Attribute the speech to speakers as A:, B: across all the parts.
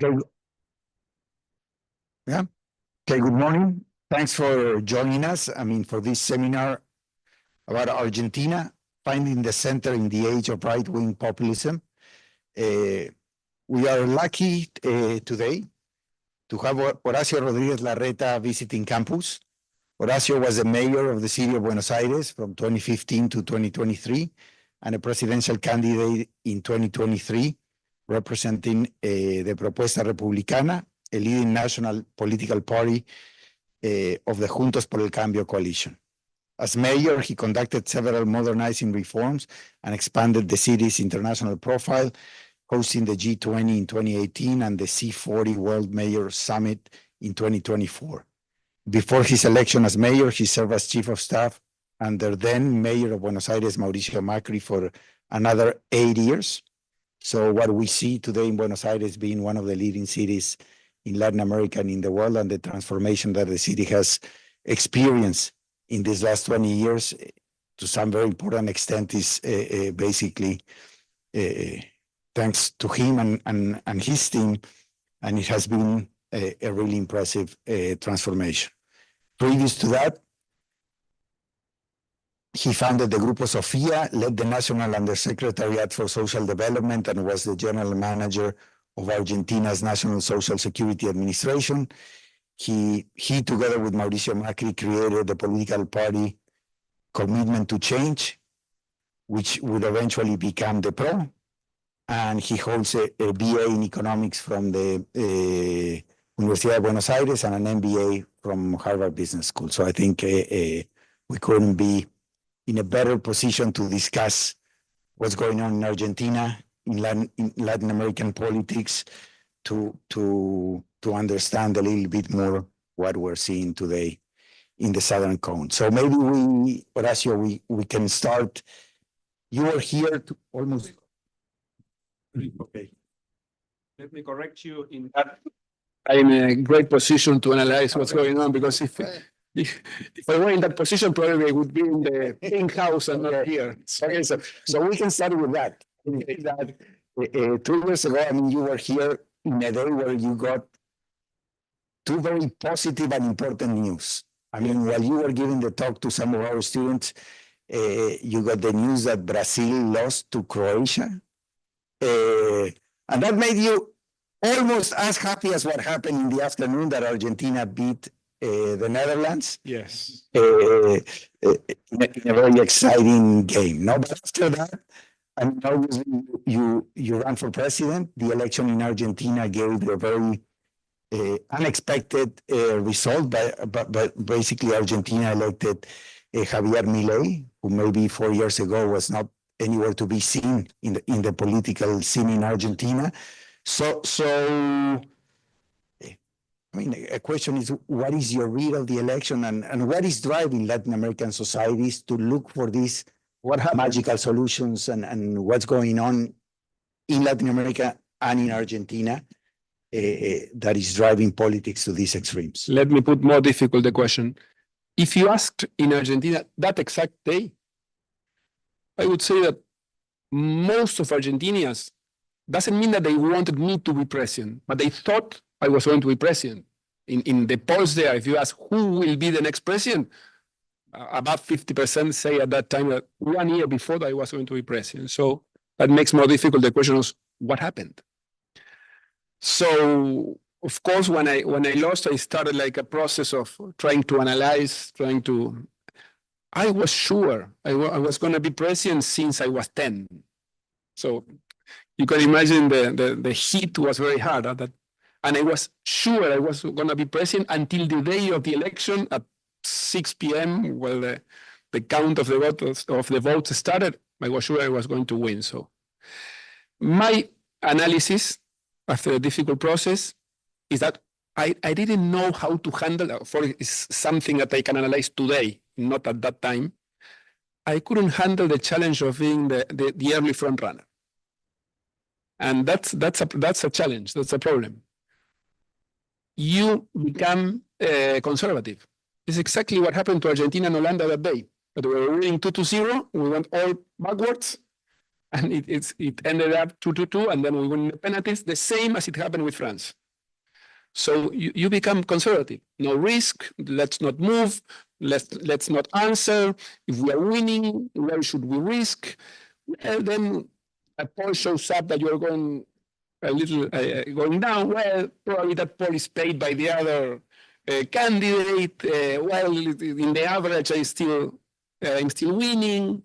A: Okay. Yeah. Okay, good morning. Thanks for joining us. For this seminar about Argentina, finding the center in the age of right-wing populism. We are lucky today to have Horacio Rodríguez Larreta visiting campus. Horacio was the mayor of the city of Buenos Aires from 2015 to 2023 and a presidential candidate in 2023, representing the Propuesta Republicana, a leading national political party of the Juntos por el Cambio coalition. As mayor, he conducted several modernizing reforms and expanded the city's international profile, hosting the G20 in 2018 and the C40 World Mayor Summit in 2024. Before his election as mayor, he served as chief of staff under then mayor of Buenos Aires, Mauricio Macri, for another 8 years. So what we see today in Buenos Aires being one of the leading cities in Latin America and in the world, and the transformation that the city has experienced in these last 20 years, to some very important extent, is basically thanks to him and his team, and it has been a really impressive transformation. Previous to that, he founded the Grupo Sofia, led the National Undersecretariat for Social Development, and was the general manager of Argentina's National Social Security Administration. He together with Mauricio Macri, created the political party Commitment to Change, which would eventually become the PRO. And he holds a BA in economics from the Universidad de Buenos Aires and an MBA from Harvard Business School. So I think we couldn't be in a better position to discuss what's going on in Argentina, in Latin American politics, to understand a little bit more what we're seeing today in the Southern Cone. So maybe Horacio, we can start. You are here to almost. Okay.
B: Let me correct you in that I'm in a great position to analyze what's going on, because if I were in that position, probably I would be in the in-house and not here.
A: Okay, so we can start with that. 2 years ago, you were here in a day where you got two very positive and important news. While you were giving the talk to some of our students, you got the news that Brazil lost to Croatia. And that made you almost as happy as what happened in the afternoon that Argentina beat the Netherlands.
B: Yes.
A: In a very exciting game. No, but after that, obviously you ran for president. The election in Argentina gave a very unexpected result, but basically Argentina elected Javier Milei, who maybe 4 years ago was not anywhere to be seen in the political scene in Argentina. So a question is, what is your read of the election, and what is driving Latin American societies to look for these magical solutions, and what's going on in Latin America and in Argentina that is driving politics to these extremes?
B: Let me put more difficult the question. If you asked in Argentina that exact day, I would say that most of Argentinians, doesn't mean that they wanted me to be president, but they thought I was going to be president. In the polls there, if you ask who will be the next president, about 50% say at that time that 1 year before that I was going to be president. So that makes more difficult the question of what happened. So of course, when I lost, I started like a process of trying to analyze, I was sure I was going to be president since I was 10. So you can imagine the heat was very hard at that. And I was sure I was going to be president until the day of the election at 6 p.m. while the count of the votes started. I was sure I was going to win. So my analysis after a difficult process is that I didn't know how to handle, for it's something that I can analyze today, not at that time. I couldn't handle the challenge of being the early front runner. And that's a challenge, that's a problem. You become conservative. It's exactly what happened to Argentina and Holanda that day. But we were winning 2-0, we went all backwards, And it ended up 2-2, and then we win the penalties, the same as it happened with France. So you become conservative. No risk. Let's not move. Let's not answer. If we are winning, where should we risk? Well, then a poll shows up that you're going a little going down. Well, probably that poll is paid by the other candidate. Well, in the average, I'm still winning.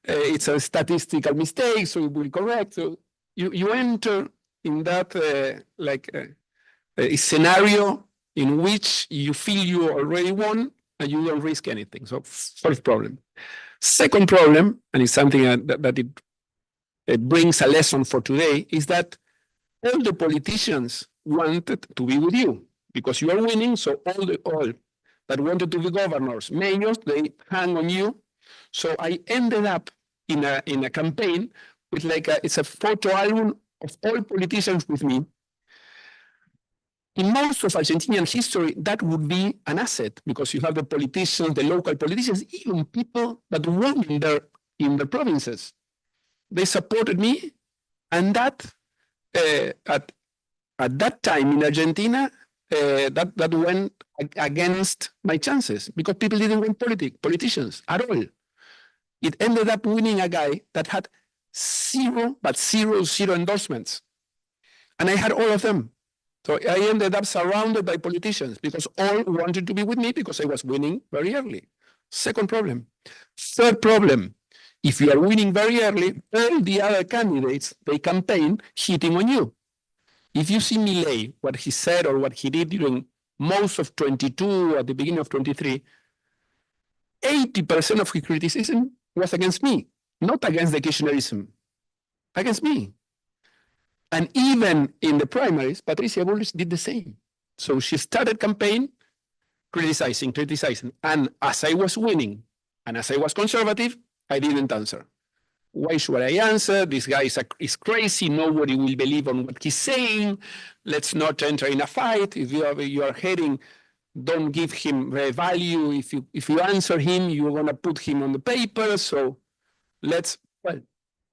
B: It's a statistical mistake, so it will correct. So you enter in that a scenario in which you feel you already won and you don't risk anything. So first problem. Second problem, and it's something that it brings a lesson for today, is that all the politicians wanted to be with you because you are winning. So all that wanted to be governors, mayors, they hang on you. So I ended up in a campaign with it's a photo album of all politicians with me. In most of Argentinian history, that would be an asset because you have the politicians, the local politicians, even people that won in the provinces. They supported me, and that at that time in Argentina, that went against my chances because people didn't want politicians at all. It ended up winning a guy that had zero endorsements, and I had all of them. So I ended up surrounded by politicians because all wanted to be with me because I was winning very early. Second problem. Third problem, if you are winning very early, all the other candidates, they campaign hitting on you. If you see Milei, what he said or what he did during most of 22 or at the beginning of 23, 80% of his criticism was against me, not against the Kirchnerism, against me. And even in the primaries, Patricia Bullrich did the same. So she started campaign criticizing. And as I was winning and as I was conservative, I didn't answer. Why should I answer? This guy is crazy. Nobody will believe on what he's saying. Let's not enter in a fight. If you are heading, don't give him value. If you answer him, you're going to put him on the paper. So well,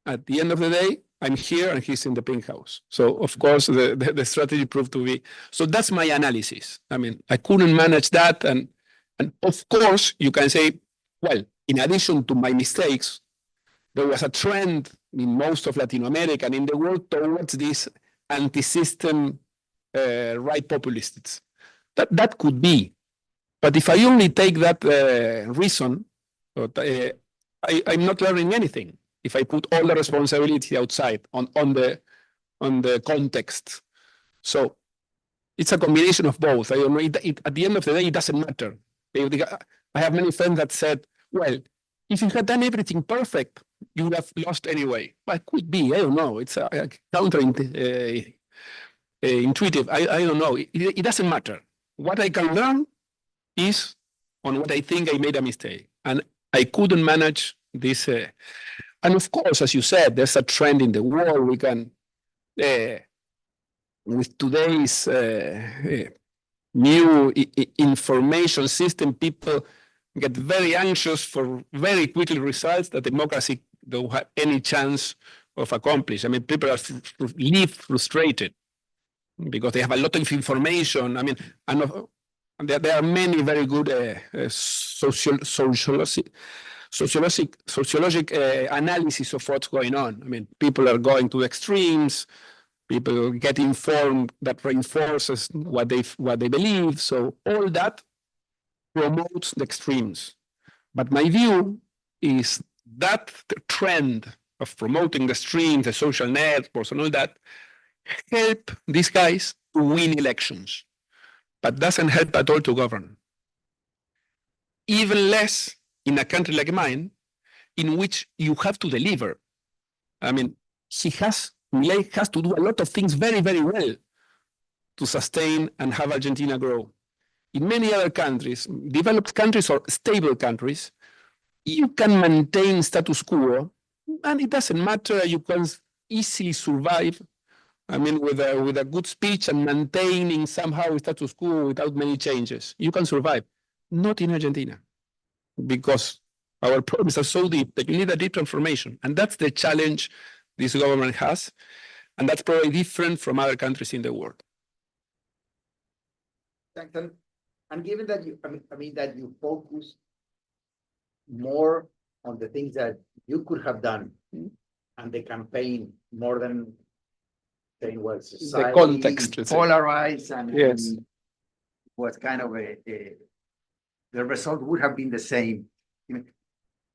B: at the end of the day, I'm here and he's in the pink house. So, of course, the strategy proved to be. So that's my analysis. I mean, I couldn't manage that. And of course, you can say, well, in addition to my mistakes, there was a trend in most of Latin America and in the world towards this anti-system right populists. That could be. But if I only take that reason, I'm not learning anything. If I put all the responsibility outside on the context. So it's a combination of both. I don't know. At the end of the day, it doesn't matter. I have many friends that said, well, if you had done everything perfect, you would have lost anyway. But it could be. I don't know. It's counterintuitive. I don't know. It doesn't matter. What I can learn is on what I think I made a mistake. And I couldn't manage this. And of course, as you said, there's a trend in the world. We can, with today's new information system, people get very anxious for very quickly results that democracy don't have any chance of accomplish. I mean, people are frustrated because they have a lot of information. I mean, and there are many very good sociologic analysis of what's going on. I mean, people are going to extremes. People get informed that reinforces what they believe. So all that promotes the extremes. But my view is that the trend of promoting the extremes, the social networks, and all that help these guys to win elections, but doesn't help at all to govern. Even less in a country like mine, in which you have to deliver. I mean, Milei has to do a lot of things very, very well to sustain and have Argentina grow. In many other countries, developed countries or stable countries, you can maintain status quo, and it doesn't matter. You can easily survive. I mean, with a good speech and maintaining somehow status quo without many changes, you can survive. Not in Argentina, because Our problems are so deep that you need a deep transformation. And that's the challenge this government has. And that's probably different from other countries in the world.
A: Thanks. And given that I mean that you focus more on the things that you could have done and the campaign more than saying, well, society
B: the context
A: is polarized and,
B: yes,
A: and was kind of the result would have been the same.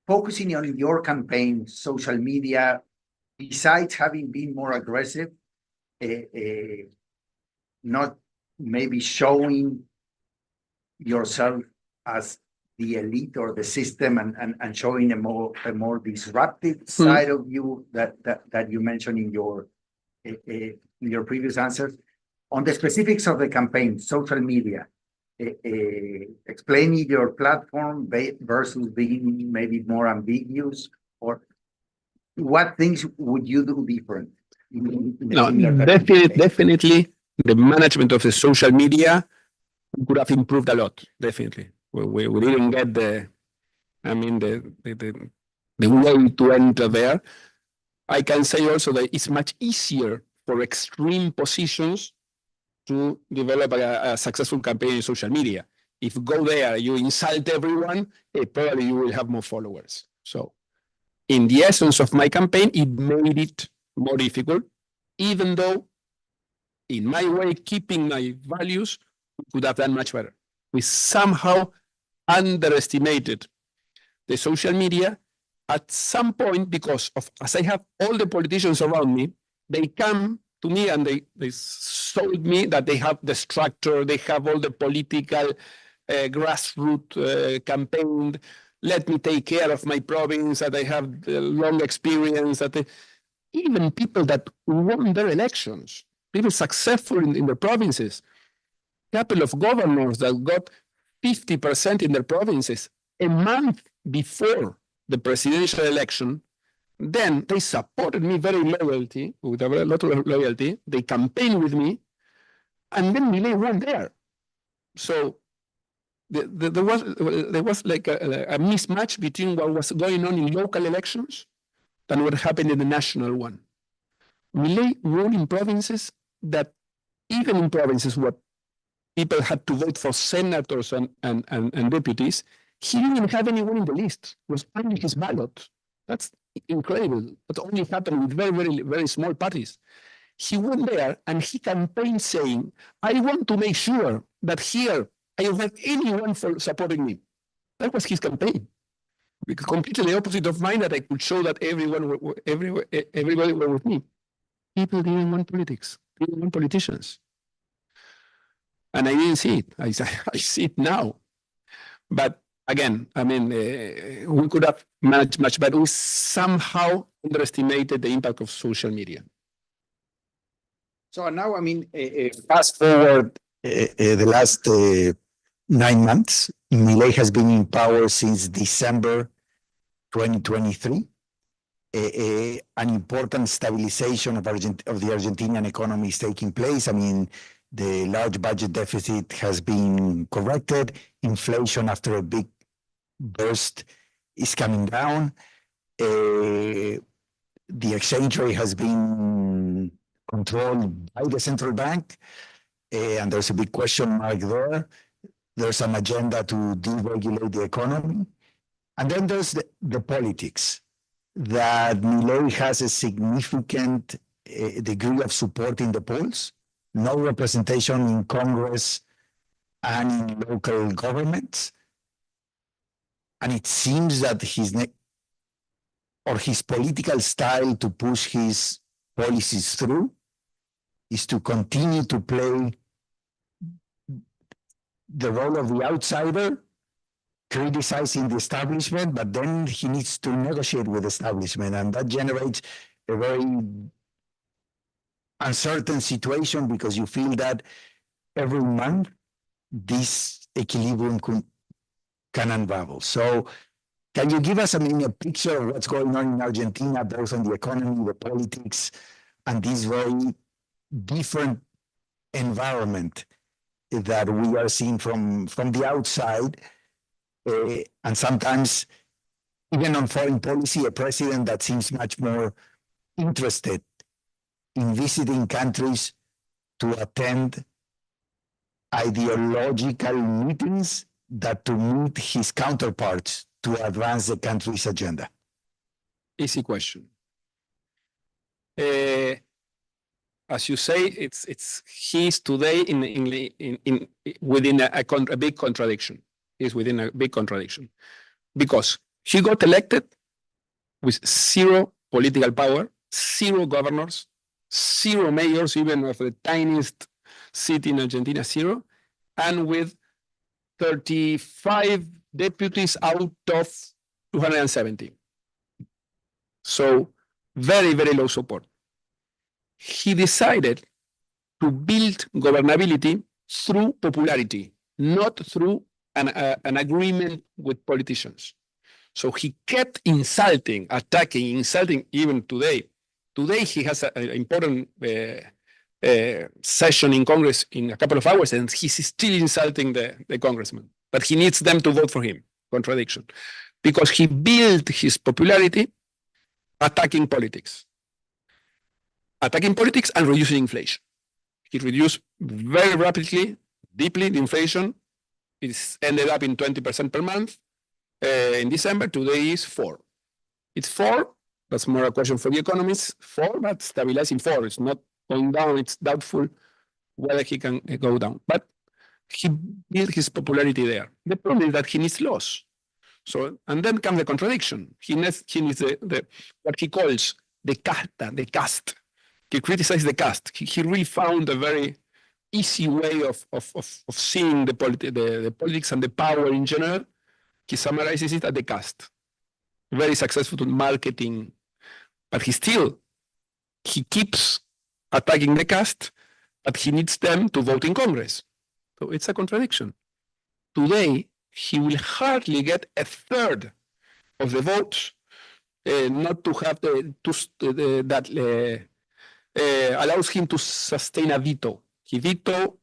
A: Focusing on your campaign, social media, besides having been more aggressive, not maybe showing yourself as the elite or the system and showing a more disruptive side of you that you mentioned in your previous answers. On the specifics of the campaign, social media, explaining your platform versus being maybe more ambiguous, or what things would you do different?
B: No, definitely the management of the social media could have improved a lot, definitely. We didn't get the way to enter there. I can say also that it's much easier for extreme positions to develop a successful campaign in social media. If you go there, you insult everyone, probably you will have more followers. So in the essence of my campaign, it made it more difficult, even though in my way, keeping my values, we could have done much better. We somehow underestimated the social media at some point because of, as I have all the politicians around me, they come to me and they sold me that they have the structure, they have all the political grassroots campaign. Let me take care of my province, that I have the long experience, that even people that won their elections, people successful in their provinces, a couple of governors that got 50% in their provinces a month before the presidential election, then they supported me with a lot of loyalty. They campaigned with me, and then Milei won there. So there was like a mismatch between what was going on in local elections and what happened in the national one. Milei won in provinces that, even in provinces where people had to vote for senators and deputies, he didn't have anyone in the list. It was only his ballot. That's incredible. That only happened with very, very, very small parties. He went there and he campaigned saying, I want to make sure that here I don't have anyone for supporting me. That was his campaign. Completely the opposite of mine, that I could show that everybody were with me. People didn't want politics. They didn't want politicians. And I didn't see it. I see it now. But again, I mean, we could have managed much better. We somehow underestimated the impact of social media.
A: So now, I mean, fast forward the last 9 months, Milei has been in power since December 2023. An important stabilization of the Argentinian economy is taking place. I mean, the large budget deficit has been corrected. Inflation, after a big burst, is coming down. The exchange rate has been controlled by the central bank, and there's a big question mark there. There's an agenda to deregulate the economy. And then there's the politics, that Milei has a significant degree of support in the polls, no representation in Congress and in local governments. And it seems that his political style to push his policies through is to continue to play the role of the outsider, criticizing the establishment, but then he needs to negotiate with the establishment, and that generates a very uncertain situation, because you feel that every month this equilibrium can unravel. So can you give us, I mean, a picture of what's going on in Argentina, both on the economy, the politics, and this very different environment that we are seeing from the outside? And sometimes even on foreign policy, a president that seems much more interested in visiting countries to attend ideological meetings than to meet his counterparts to advance the country's agenda?
B: Easy question. As you say, he's today within a big contradiction. He's within a big contradiction because he got elected with zero political power, zero governors, zero mayors, even of the tiniest city in Argentina, zero, and with 35 deputies out of 270. So very, very low support. He decided to build governability through popularity, not through an agreement with politicians. So he kept insulting, attacking, insulting even today. Today he has an important session in Congress in a couple of hours, and he's still insulting the congressman. But he needs them to vote for him. Contradiction. Because he built his popularity attacking politics. Attacking politics and reducing inflation. He reduced very rapidly, deeply the inflation. It's ended up in 20% per month. In December, today is 4. It's 4. That's more a question for the economists. 4, but stabilizing 4. It's not going down. It's doubtful whether he can go down. But he built his popularity there. The problem is that he needs laws. So, and then comes the contradiction. He needs what he calls the caste. He criticized the caste. He really found a very easy way of seeing the politics and the power in general. He summarizes it at the caste. Very successful in marketing, but he keeps attacking the caste, but he needs them to vote in Congress. So it's a contradiction. Today, he will hardly get a third of the votes, not to have that allows him to sustain a veto. He veto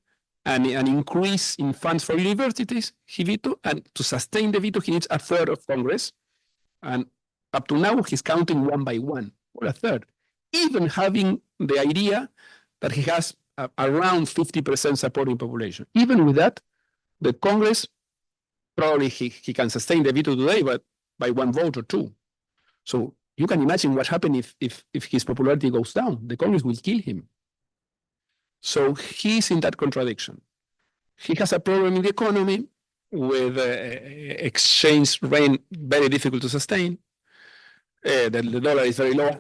B: an increase in funds for universities. He veto, and to sustain the veto, he needs a third of Congress. And up to now, he's counting one by one, or a third, even having the idea that he has around 50% supporting population. Even with that, the Congress, probably he can sustain the veto today, but by 1 vote or 2. So you can imagine what happens if his popularity goes down. The Congress will kill him. So he's in that contradiction. He has a problem in the economy with exchange rate very difficult to sustain. The dollar is very low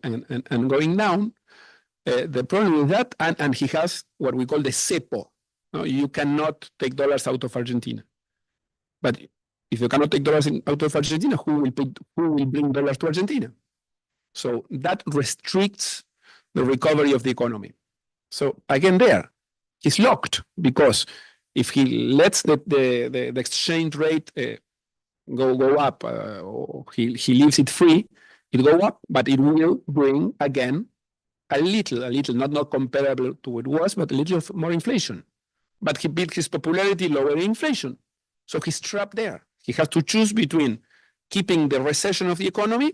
B: and going down. The problem with that, and he has what we call the cepo. No, you cannot take dollars out of Argentina. But if you cannot take dollars out of Argentina, who will bring dollars to Argentina? So that restricts the recovery of the economy. So again, he's locked, because if he lets the exchange rate go up, or he leaves it free, it go up, but it will bring again a little, not comparable to what it was, but a little more inflation. But he built his popularity lowering inflation. So he's trapped there. He has to choose between keeping the recession of the economy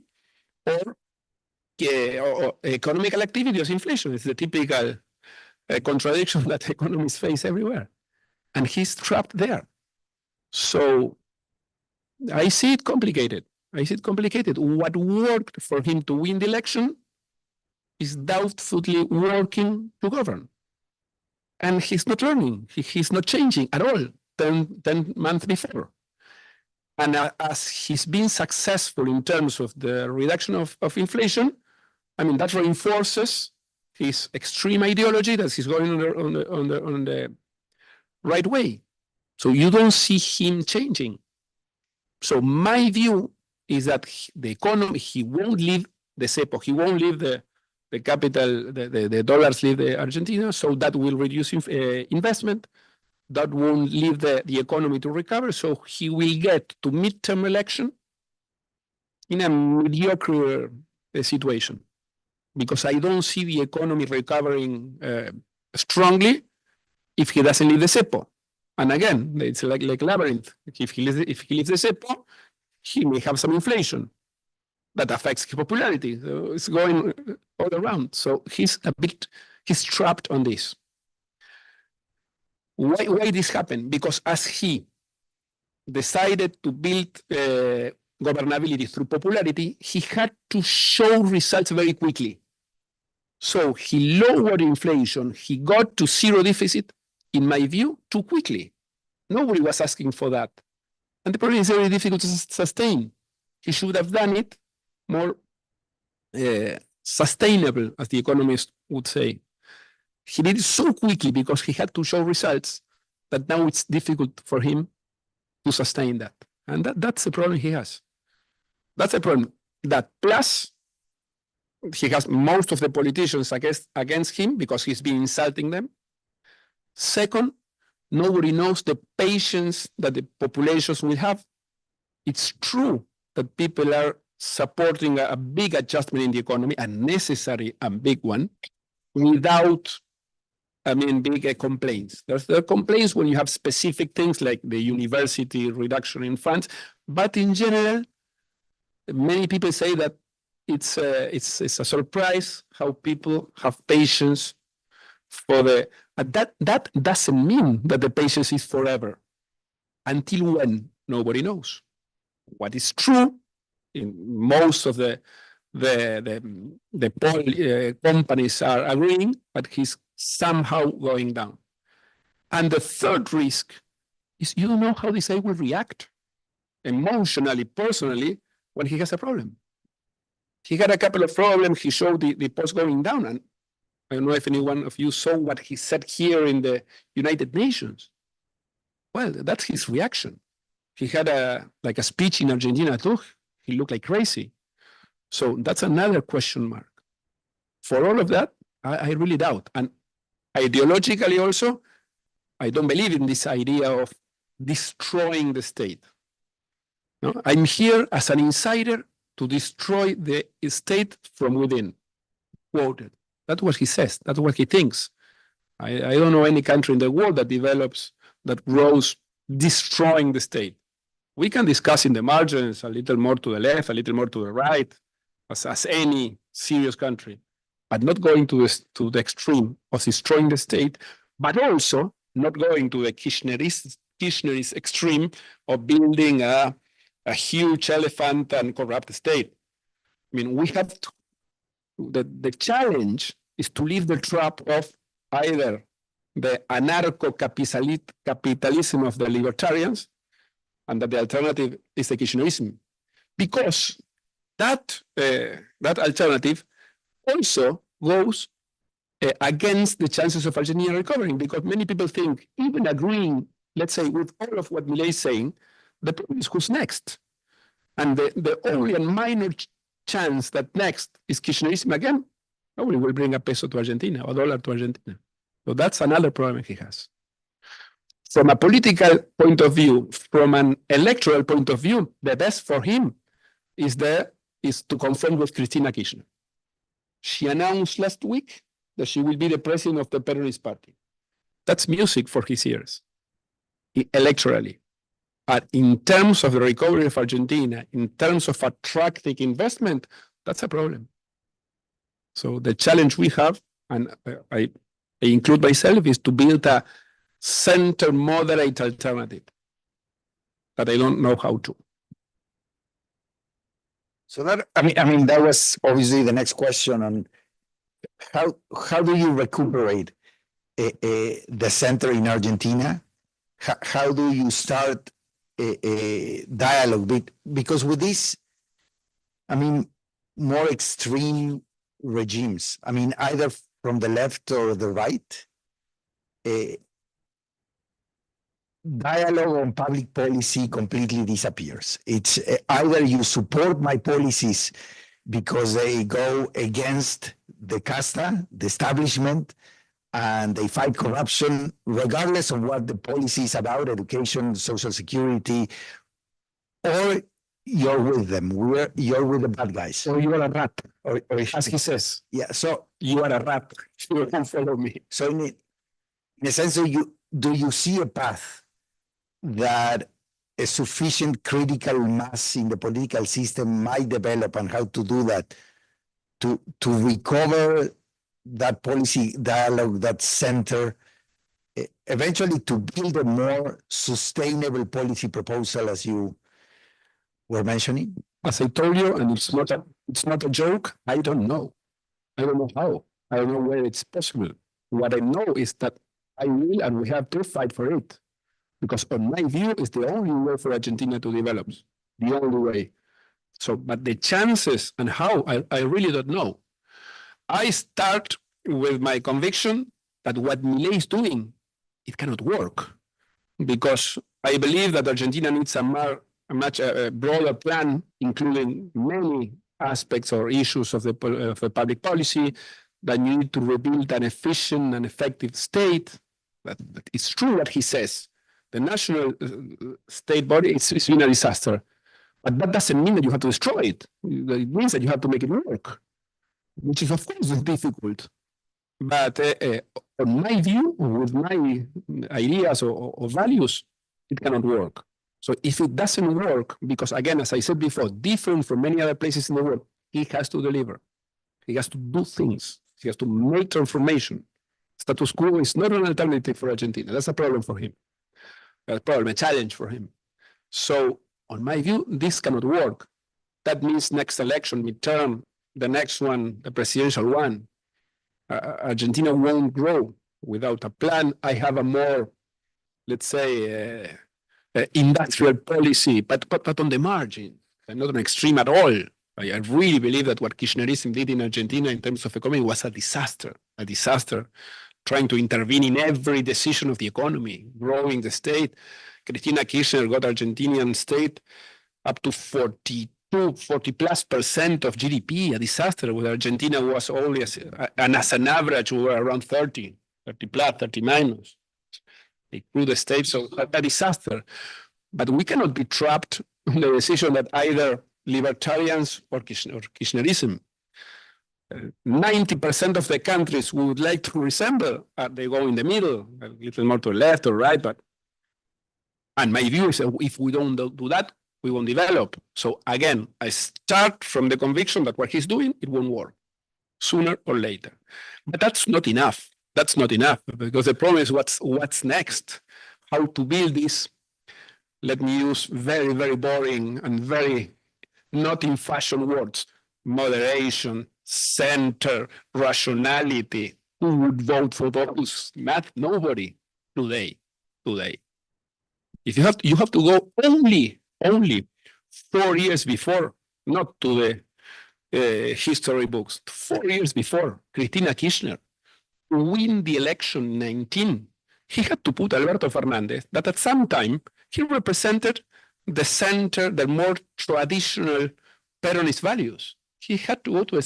B: or economical activity as inflation. It's the typical contradiction that economists face everywhere. And he's trapped there. So I see it complicated. What worked for him to win the election is doubtfully working to govern. And he's not learning. He's not changing at all 10 months before. And as he's been successful in terms of the reduction of inflation, I mean, that reinforces his extreme ideology that he's going on the right way. So you don't see him changing. So my view is that the economy, he won't leave the cepo, he won't leave the capital, the dollars leave the Argentina, so that will reduce investment. That won't leave the economy to recover, so he will get to midterm election in a mediocre situation, because I don't see the economy recovering strongly if he doesn't leave the cepo. And again, it's like labyrinth. If he leaves the cepo, he may have some inflation that affects his popularity. So it's going all around. So he's trapped on this. Why this happened? Because as he decided to build governability through popularity, he had to show results very quickly. So he lowered inflation. He got to zero deficit, in my view, too quickly. Nobody was asking for that. And the problem is very difficult to sustain. He should have done it more sustainable, as the economists would say. He did it so quickly because he had to show results that now it's difficult for him to sustain that. And that's the problem he has. That's a problem. That plus, he has most of the politicians against him because he's been insulting them. Second, nobody knows the patience that the populations will have. It's true that people are supporting a big adjustment in the economy, a necessary and big one, without, big complaints. There are complaints when you have specific things like the university reduction in funds, but in general, many people say that it's a surprise how people have patience for the. That doesn't mean that the patience is forever. Until when? Nobody knows. What is true in most of the companies are agreeing, but he's somehow going down. And the third risk is you don't know how this guy will react emotionally, personally, when he has a problem. He had a couple of problems. He showed the post going down. And I don't know if any one of you saw what he said here in the United Nations. Well, that's his reaction. He had a speech in Argentina too. He looked like crazy. So that's another question mark. For all of that, I really doubt. And ideologically also, I don't believe in this idea of destroying the state. No? I'm here as an insider to destroy the state from within. Quoted. That's what he says. That's what he thinks. I don't know any country in the world that grows destroying the state. We can discuss in the margins a little more to the left, a little more to the right, as any serious country, but not going to the extreme of destroying the state, but also not going to the Kirchnerist extreme of building a huge elephant and corrupt state. I mean, we have to, the challenge is to leave the trap of either the anarcho-capitalism of the libertarians, and that the alternative is the Kirchnerism, because that alternative also goes against the chances of Argentina recovering, because many people think, even agreeing, let's say, with all of what Milei is saying, the problem is who's next. And the only and minor chance that next is Kirchnerism again, probably will bring a peso to Argentina or dollar to Argentina. So that's another problem he has. From a political point of view, from an electoral point of view, the best for him is to confront with Cristina Kirchner. She announced last week that she will be the president of the Peronist Party. That's music for his ears, electorally. But in terms of the recovery of Argentina, in terms of attracting investment, that's a problem. So the challenge we have, and I include myself, is to build a center moderate alternative that I don't know how to.
A: So that, that was obviously the next question on how do you recuperate the center in Argentina? How do you start a dialogue? Because with this, more extreme regimes, either from the left or the right, dialogue on public policy completely disappears. It's either you support my policies because they go against the casta, the establishment, and they fight corruption, regardless of what the policy is about, education, social security, or you're with them. You're with the bad guys.
B: Or you are a rat, or as he says.
A: Yeah, so
B: you are a rat. You don't follow me.
A: So in a sense, do you see a path that a sufficient critical mass in the political system might develop, and how to do that to recover that policy dialogue, that center, eventually to build a more sustainable policy proposal, as you were mentioning?
B: As I told you, and it's not a joke, I don't know. I don't know how. I don't know whether it's possible. What I know is that I will, and we have to fight for it. Because on my view, it's the only way for Argentina to develop. The only way. So, but the chances and how, I really don't know. I start with my conviction that what Milei is doing, it cannot work. Because I believe that Argentina needs a much broader plan, including many aspects or issues of the public policy, that you need to rebuild an efficient and effective state. That it's true what he says. The national state body, it's been a disaster. But that doesn't mean that you have to destroy it. It means that you have to make it work, which is, of course, difficult. But on my view, with my ideas or values, it cannot work. So if it doesn't work, because again, as I said before, different from many other places in the world, he has to deliver. He has to do things. He has to make transformation. Status quo is not an alternative for Argentina. That's a problem for him. A problem, a challenge for him. So on my view, this cannot work. That means next election, midterm, the next one, the presidential one, Argentina won't grow without a plan. I have a more, let's say, industrial policy, but on the margin, and not an extreme at all. I really believe that what Kirchnerism did in Argentina in terms of economy was a disaster, trying to intervene in every decision of the economy, growing the state. Cristina Kirchner got Argentinian state up to 40+ of GDP, a disaster, where Argentina was only, and as an average, we were around 30+, 30-. They grew the state, so a disaster. But we cannot be trapped in the decision that either libertarians or Kirchnerism, 90% of the countries we would like to resemble, they go in the middle, a little more to the left or right, and my view is that if we don't do that, we won't develop. So again, I start from the conviction that what he's doing, it won't work sooner or later. But that's not enough. That's not enough, because the problem is what's next, how to build this. Let me use very, very boring and very not in fashion words: moderation, center, rationality. Who would vote for those? Nobody today. If you have to go only 4 years before, not to the history books, 4 years before Cristina Kirchner to win the election in 19, he had to put Alberto Fernandez, that at some time he represented the center, the more traditional Peronist values. She had to go to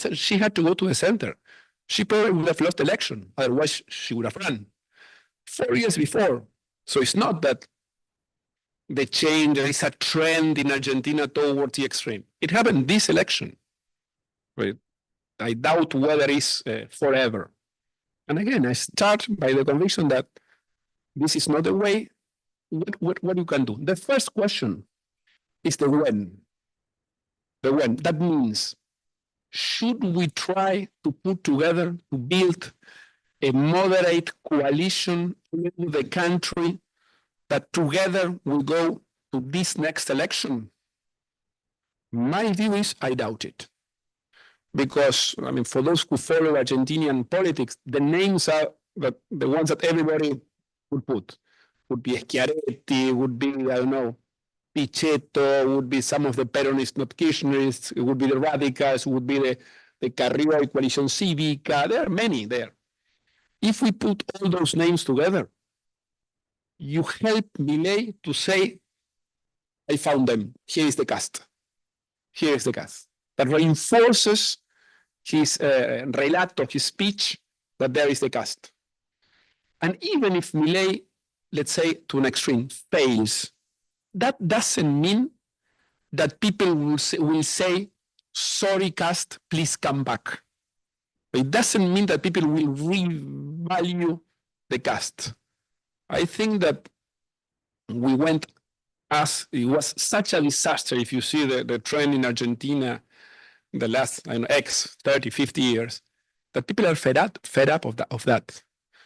B: the center. She probably would have lost the election. Otherwise, she would have run 4 years before. So it's not that the change, there is a trend in Argentina towards the extreme. It happened this election. Right? I doubt whether it's forever. And again, I start by the conviction that this is not the way. What you can do? The first question is the when. The when. That means, should we try to put together, to build a moderate coalition in the country that together will go to this next election? My view is I doubt it. Because, I mean, for those who follow Argentinian politics, the names are the ones that everybody would put. Would be Schiaretti, would be, I don't know, Pichetto, would be some of the Peronists, not Kirchnerists, it would be the Radicals, would be the Carrillo Coalition Cívica. There are many there. If we put all those names together, you help Milei to say, I found them. Here is the cast. Here is the cast. That reinforces his relato, his speech, that there is the cast. And even if Milei, let's say to an extreme, fails, that doesn't mean that people will say, sorry, cast, please come back. It doesn't mean that people will revalue the cast. I think that we went as it was such a disaster. If you see the trend in Argentina, the last, I don't know, 30, 50 years, that people are fed up of that.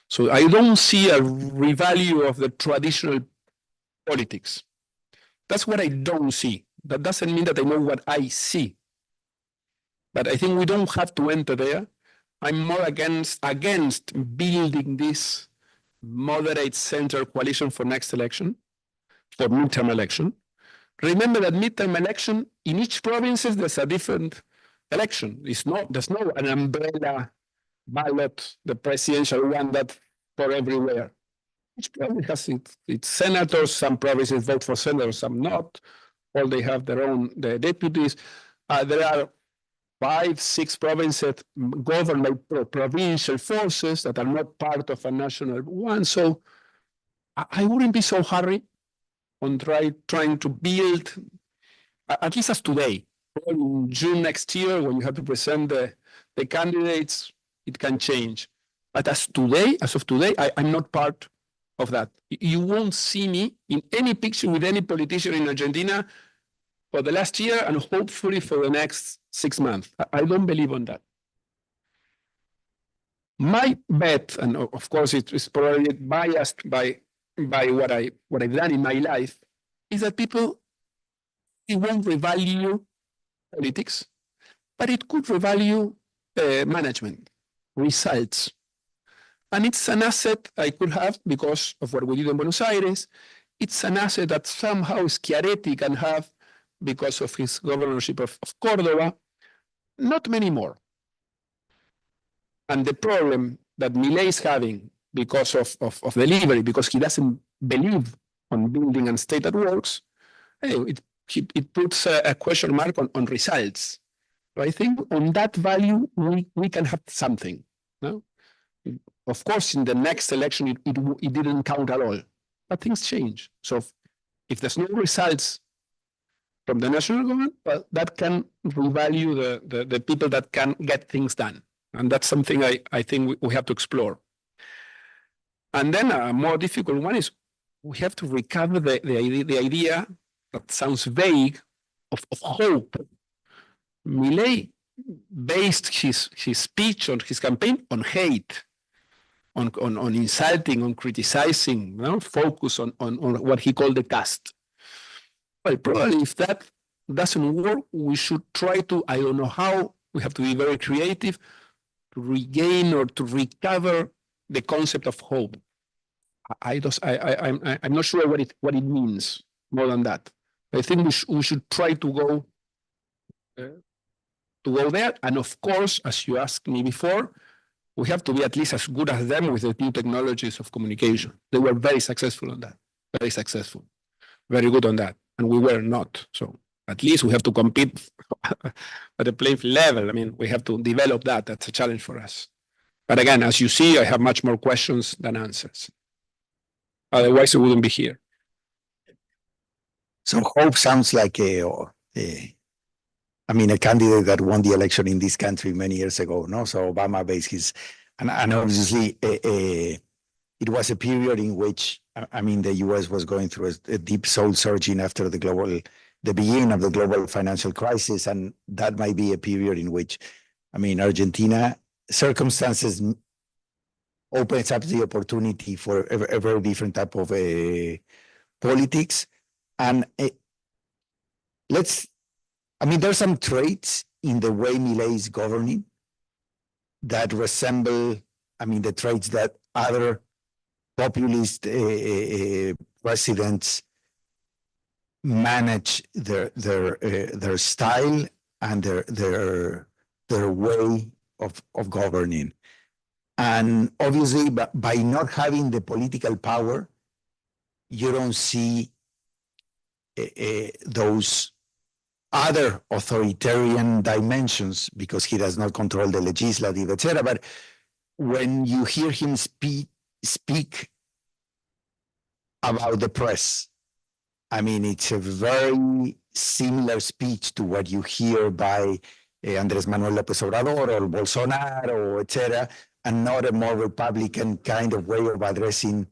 B: So I don't see a revalue of the traditional politics. That's what I don't see. That doesn't mean that I know what I see. But I think we don't have to enter there. I'm more against building this moderate center coalition for next election, for midterm election. Remember that midterm election, in each province, there's a different election. There's no an umbrella ballot, the presidential one that for everywhere. Each province has its senators. Some provinces vote for senators, some not. All they have their own deputies. There are 5, 6 provinces governed by provincial forces that are not part of a national one. So I wouldn't be so hurried on trying to build, at least as today. In June next year, when you have to present the candidates, it can change. But as of today, I'm not part of that. You won't see me in any picture with any politician in Argentina for the last year and hopefully for the next 6 months. I don't believe on that. My bet, and of course it's probably biased by what I've done in my life, is that people, it won't revalue politics, but it could revalue management, results. And it's an asset I could have because of what we did in Buenos Aires. It's an asset that somehow Schiaretti can have because of his governorship of Córdoba. Not many more. And the problem that Milei is having because of delivery, because he doesn't believe on building a state that works, it puts a question mark on results. So I think on that value, we can have something. No? Of course, in the next election, it didn't count at all, but things change. So if there's no results from the national government, well, that can revalue the people that can get things done. And that's something I think we have to explore. And then a more difficult one is we have to recover the idea that sounds vague of hope. Milei based his speech on his campaign on hate, on insulting, on criticizing, focus on what he called the cast. Well, probably if that doesn't work, we should try to, I don't know how, we have to be very creative to regain or to recover the concept of hope. I'm not sure what it means more than that. I think we should try to go there. And of course, as you asked me before, we have to be at least as good as them with the new technologies of communication. They were very successful on that, very successful, very good on that. And we were not. So at least we have to compete at a playing level. I mean, we have to develop that. That's a challenge for us. But again, as you see, I have much more questions than answers. Otherwise, we wouldn't be here.
A: So hope sounds like a candidate that won the election in this country many years ago, no? So Obama based his, and obviously it was a period in which, the US was going through a deep soul searching after the beginning of the global financial crisis. And that might be a period in which, Argentina, circumstances opens up the opportunity for a very different type of politics. And there's some traits in the way Milei is governing that resemble, the traits that other populist presidents manage their style and their way of governing. And obviously, by not having the political power, you don't see those other authoritarian dimensions because he does not control the legislative, etc. But when you hear him speak about the press, it's a very similar speech to what you hear by Andrés Manuel López Obrador or Bolsonaro, etc., and not a more Republican kind of way of addressing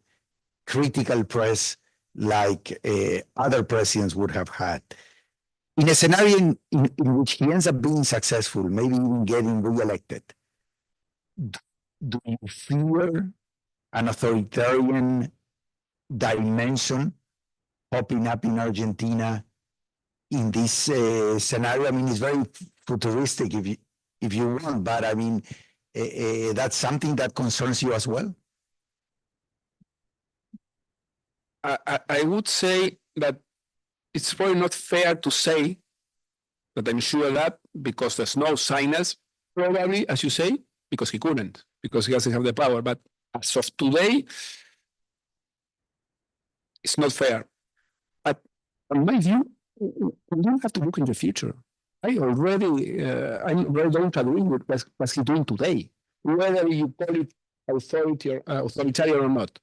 A: critical press like other presidents would have had. In a scenario in which he ends up being successful, maybe even getting reelected, do you fear an authoritarian dimension popping up in Argentina in this scenario? I mean, it's very futuristic if you want, but I mean, that's something that concerns you as well?
B: I would say that it's probably not fair to say that I'm sure that, because there's no signals, probably, as you say, because he couldn't, because he doesn't have the power. But as of today, it's not fair. But in my view, we don't have to look in the future. I already don't agree with what he's doing today, whether you call it authoritarian or not.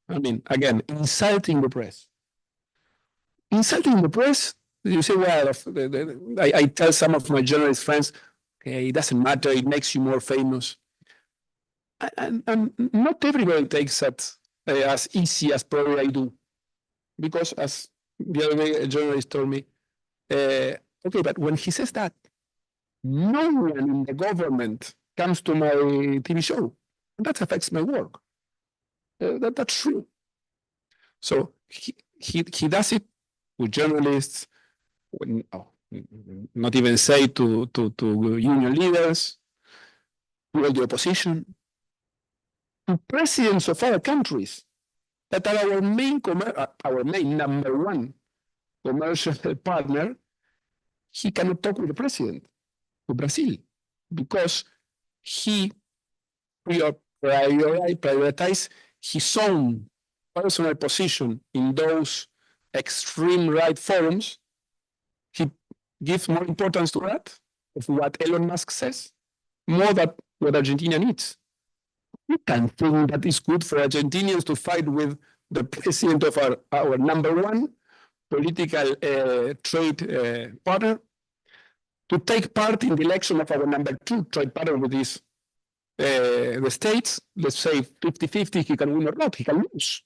B: I mean, again, insulting the press. Insulting the press, you say, well, I tell some of my journalist friends, okay, it doesn't matter, it makes you more famous. And not everybody takes that as easy as probably I do. Because as the other day, a journalist told me, okay, but when he says that, no one in the government comes to my TV show. That affects my work. That's true. So he does it with journalists, not even say to union leaders, to all the opposition, to presidents of other countries that are our main number one commercial partner. He cannot talk with the president of Brazil because he prioritized his own personal position in those extreme right forums. He gives more importance to that, of what Elon Musk says, more than what Argentina needs. We can think that it's good for Argentinians to fight with the president of our number one political trade partner, to take part in the election of our number two trade partner with this, the states, let's say 50-50, he can win or not, he can lose.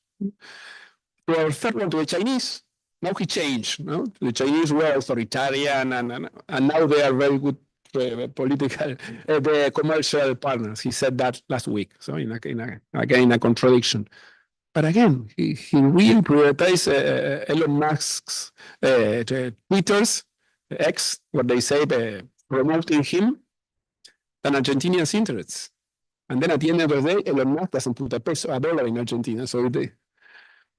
B: To our third one, to the Chinese, now he changed. No? The Chinese were authoritarian, and now they are very good political, the commercial partners. He said that last week, so again, a contradiction. But again, he really prioritized Elon Musk's Twitter's X, what they say, promoting him, than Argentinians' interests. And then at the end of the day, Elon Musk doesn't put a dollar in Argentina. So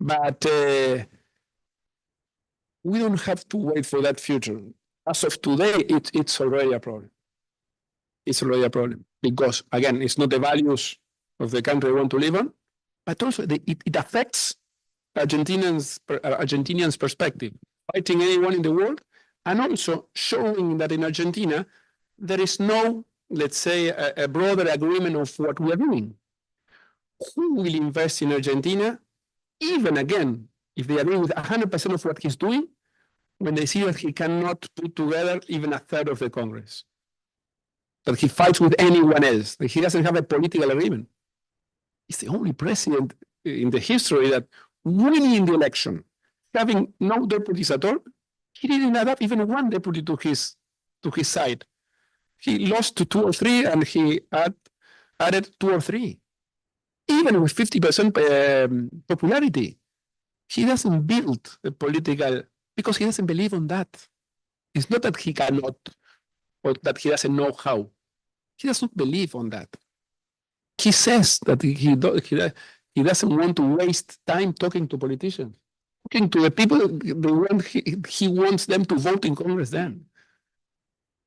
B: but we don't have to wait for that future. As of today, it's already a problem. It's already a problem because, again, it's not the values of the country we want to live on, but also it affects Argentinians' perspective, fighting anyone in the world, and also showing that in Argentina, there is no, let's say, a broader agreement of what we are doing. Who will invest in Argentina, even again, if they agree with 100% of what he's doing, when they see that he cannot put together even a third of the Congress? That he fights with anyone else, that he doesn't have a political agreement. He's the only president in the history that winning the election, having no deputies at all, he didn't add up even one deputy to his side. He lost to 2 or 3, and he added 2 or 3. Even with 50% popularity, he doesn't build a political, because he doesn't believe on that. It's not that he cannot, or that he doesn't know how. He doesn't believe on that. He says that he doesn't want to waste time talking to politicians, talking to the people he wants them to vote in Congress then.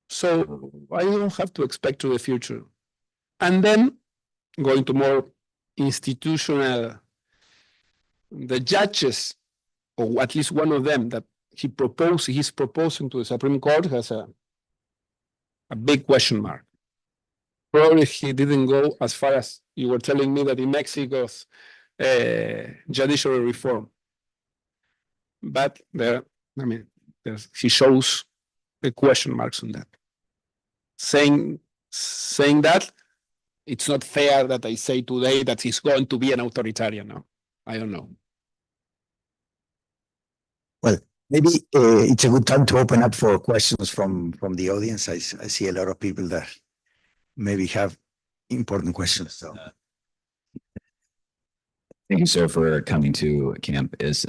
B: So I don't have to expect to the future. And then going to more institutional, the judges, or at least one of them that he's proposing to the Supreme Court has a big question mark. Probably he didn't go as far as you were telling me that in Mexico's judiciary reform. But he shows the question marks on that. Saying that, it's not fair that I say today that he's going to be an authoritarian. No, I don't know.
A: Maybe it's a good time to open up for questions from the audience. I see a lot of people that maybe have important questions. So
C: Thank you, sir, for coming to campus.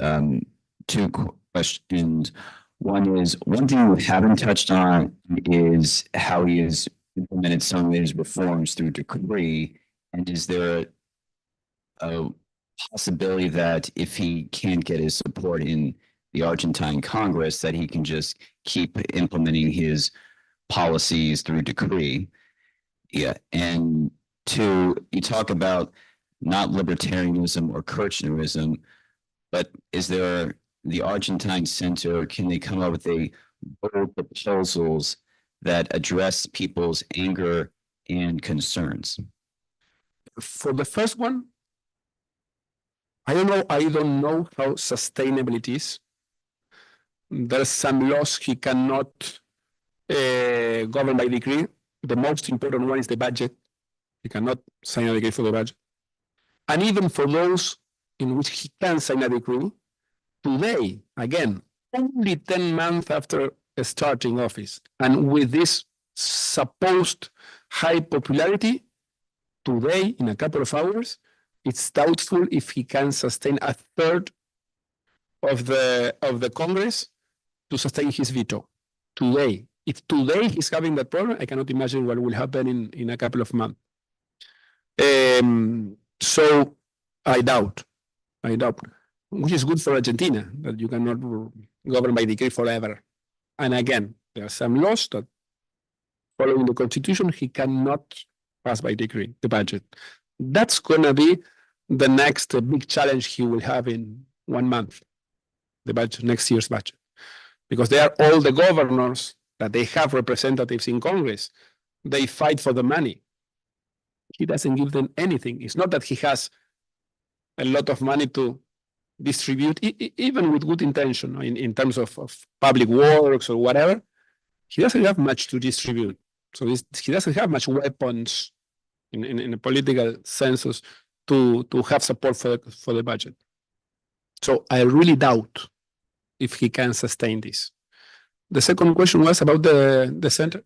C: Two questions. One thing you haven't touched on is how he has implemented some of his reforms through decree. And is there a possibility that if he can't get his support in the Argentine Congress, that he can just keep implementing his policies through decree? Yeah. And two, you talk about not libertarianism or Kirchnerism, but is there the Argentine Center, can they come up with bold proposals that address people's anger and concerns?
B: For the first one, I don't know how sustainable it is. There's some laws he cannot govern by decree. The most important one is the budget. He cannot sign a decree for the budget. And even for those in which he can sign a decree, today, again, only 10 months after starting office, and with this supposed high popularity, today, in a couple of hours, it's doubtful if he can sustain a third of the Congress to sustain his veto. Today, if today he's having that problem, I cannot imagine what will happen in a couple of months. So I doubt, which is good for Argentina, that you cannot govern by decree forever. And again, there are some laws that, following the constitution, he cannot pass by decree, the budget. That's going to be the next big challenge he will have in 1 month, the budget, next year's budget. Because they are all the governors that they have representatives in Congress. They fight for the money. He doesn't give them anything. It's not that he has a lot of money to distribute, even with good intention in terms of public works or whatever. He doesn't have much to distribute. So he doesn't have much weapons in a political census to have support for the budget. So I really doubt if he can sustain this. The second question was about the center.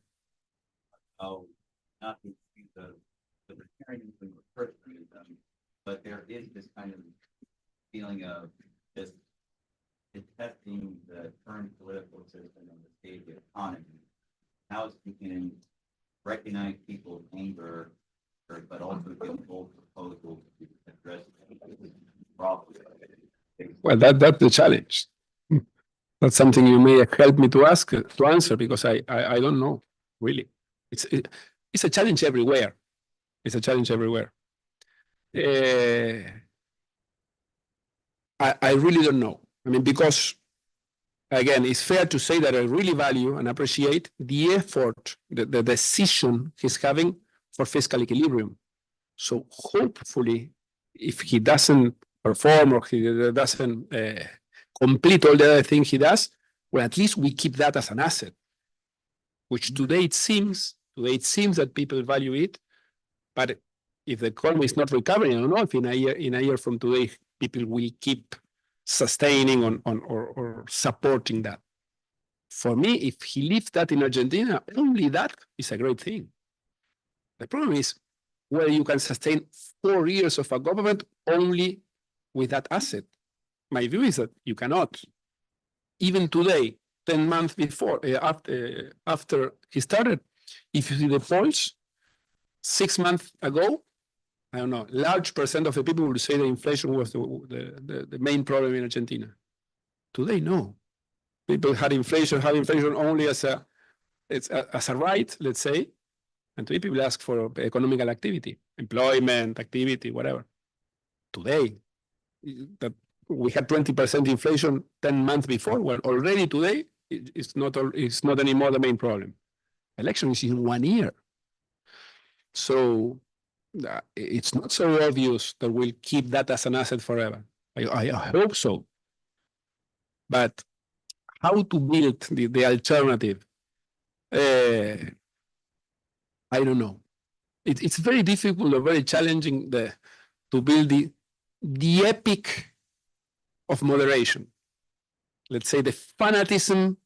C: Oh, not the libertarianism or Kirchnerism, but there is this kind of feeling of just testing the current political system and the state of the economy. How he can recognize people's anger, but also give bold proposals to address the problem.
B: Well, that's the challenge. That's something you may help me to answer, because I don't know, really. It's a challenge everywhere. It's a challenge everywhere. I really don't know. I mean, because, again, it's fair to say that I really value and appreciate the effort, the decision he's having for fiscal equilibrium. So hopefully, if he doesn't perform or he doesn't complete all the other things he does, well, at least we keep that as an asset, which today it seems that people value it. But if the economy is not recovering, I don't know if in a year from today, people will keep sustaining or supporting that. For me, if he leaves that in Argentina, only that is a great thing. The problem is whether you can sustain 4 years of a government only with that asset. My view is that you cannot. Even today, 10 months before, after he started, if you see the polls, 6 months ago, I don't know, large percent of the people would say the inflation was the main problem in Argentina. Today, no. People have inflation only as a right, let's say. And today people ask for economical activity, employment, activity, whatever. Today, that we had 20% inflation 10 months before. Well, already today, it's not anymore the main problem. Election is in 1 year. So it's not so obvious that we'll keep that as an asset forever. I hope so. But how to build the alternative? I don't know. It's very difficult or very challenging to build the epic of moderation. let's say, the fanatism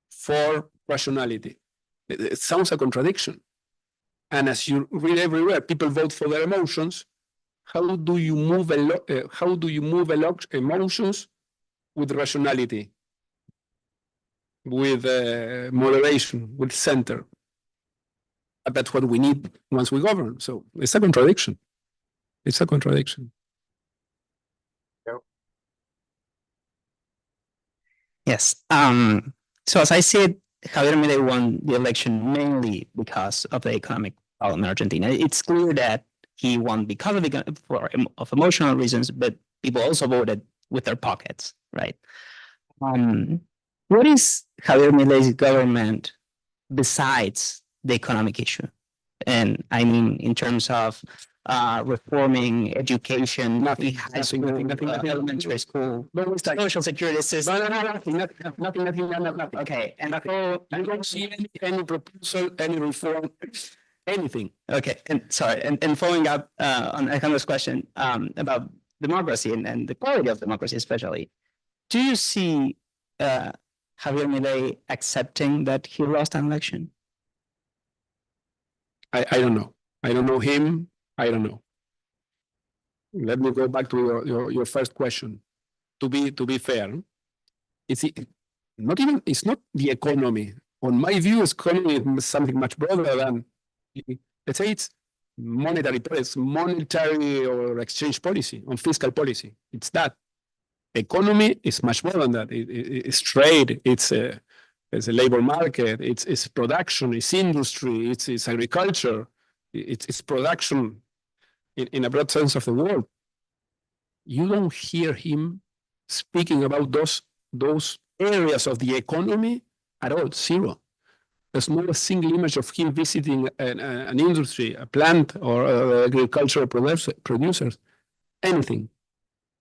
B: for rationality. It sounds a contradiction. And as you read everywhere, people vote for their emotions. How do you move emotions with rationality, with moderation, with center? But that's what we need once we govern. So it's a contradiction. It's a contradiction.
D: Yes. So as I said, Javier Milei won the election mainly because of the economic problem in Argentina. It's clear that he won because of emotional reasons, but people also voted with their pockets, right? What is Javier Milei's government besides the economic issue? And I mean, in terms of reforming education,
B: Nothing,
D: elementary school, social security system.
B: Nothing.
D: Okay, and
B: You don't see any proposal, any reform, anything.
D: okay, and sorry, and following up on Alejandro's question about democracy and the quality of democracy, especially, do you see Javier Milei accepting that he lost an election?
B: I don't know. I don't know him. I don't know. Let me go back to your first question. To be fair, it's not the economy. On my view, economy is something much broader than, let's say, it's monetary or exchange policy, on fiscal policy. It's that. Economy is much more than that. It's trade. It's a labor market. It's production. It's industry. It's agriculture. It's production in a broad sense of the word. You don't hear him speaking about those areas of the economy at all. Zero. There's not a single image of him visiting an industry, a plant, or agricultural producers. Anything.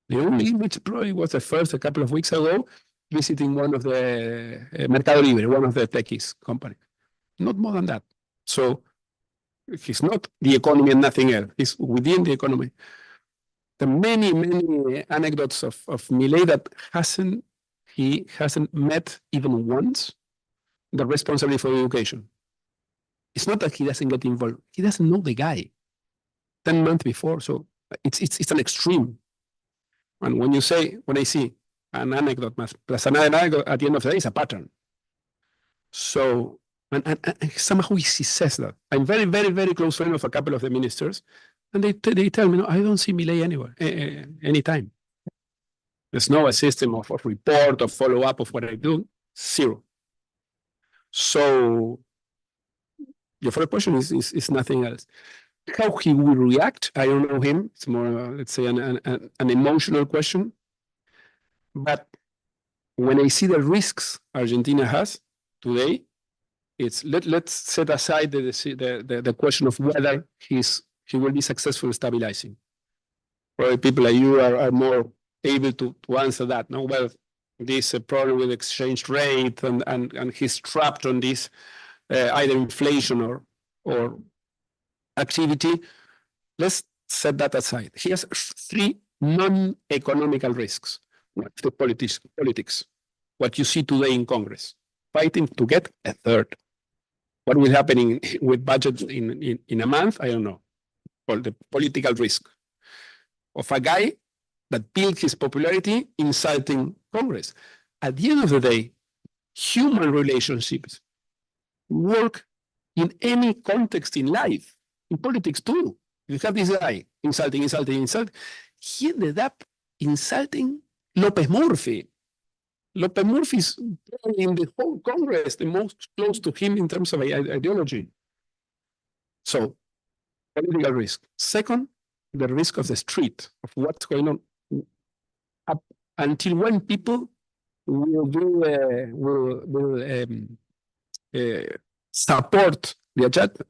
B: The only image probably was the first, a couple of weeks ago, visiting one of the Mercado Libre, one of the techies company. Not more than that. So he's not the economy and nothing else. He's within the economy. The many anecdotes of Milei that he hasn't met even once the responsibility for education. It's not that he doesn't get involved. He doesn't know the guy 10 months before. So it's an extreme. And when I see an anecdote plus another anecdote, at the end of the day, it's a pattern. So, and somehow he says that. I'm very close friend of a couple of the ministers, and they tell me, no, I don't see Milei anywhere, anytime. There's no a system of report or follow-up of what I do, zero. So, your first question is nothing else. How he will react, I don't know him. It's more, let's say, an emotional question. But when I see the risks Argentina has today, it's let's set aside the question of whether he will be successful in stabilizing. Probably people like you are more able to answer that. No, well, this problem with exchange rate and he's trapped on this either inflation or activity. Let's set that aside. He has three non-economical risks. The politics, what you see today in Congress, fighting to get a third. What will happen with budget in a month, I don't know. Or the political risk of a guy that built his popularity insulting Congress. At the end of the day, human relationships work in any context in life. In politics too. You have this guy insulting. He ended up insulting López Murphy. López Murphy is in the whole Congress the most close to him in terms of ideology. So, political risk. Second, the risk of the street, of what's going on. Up until when people will support the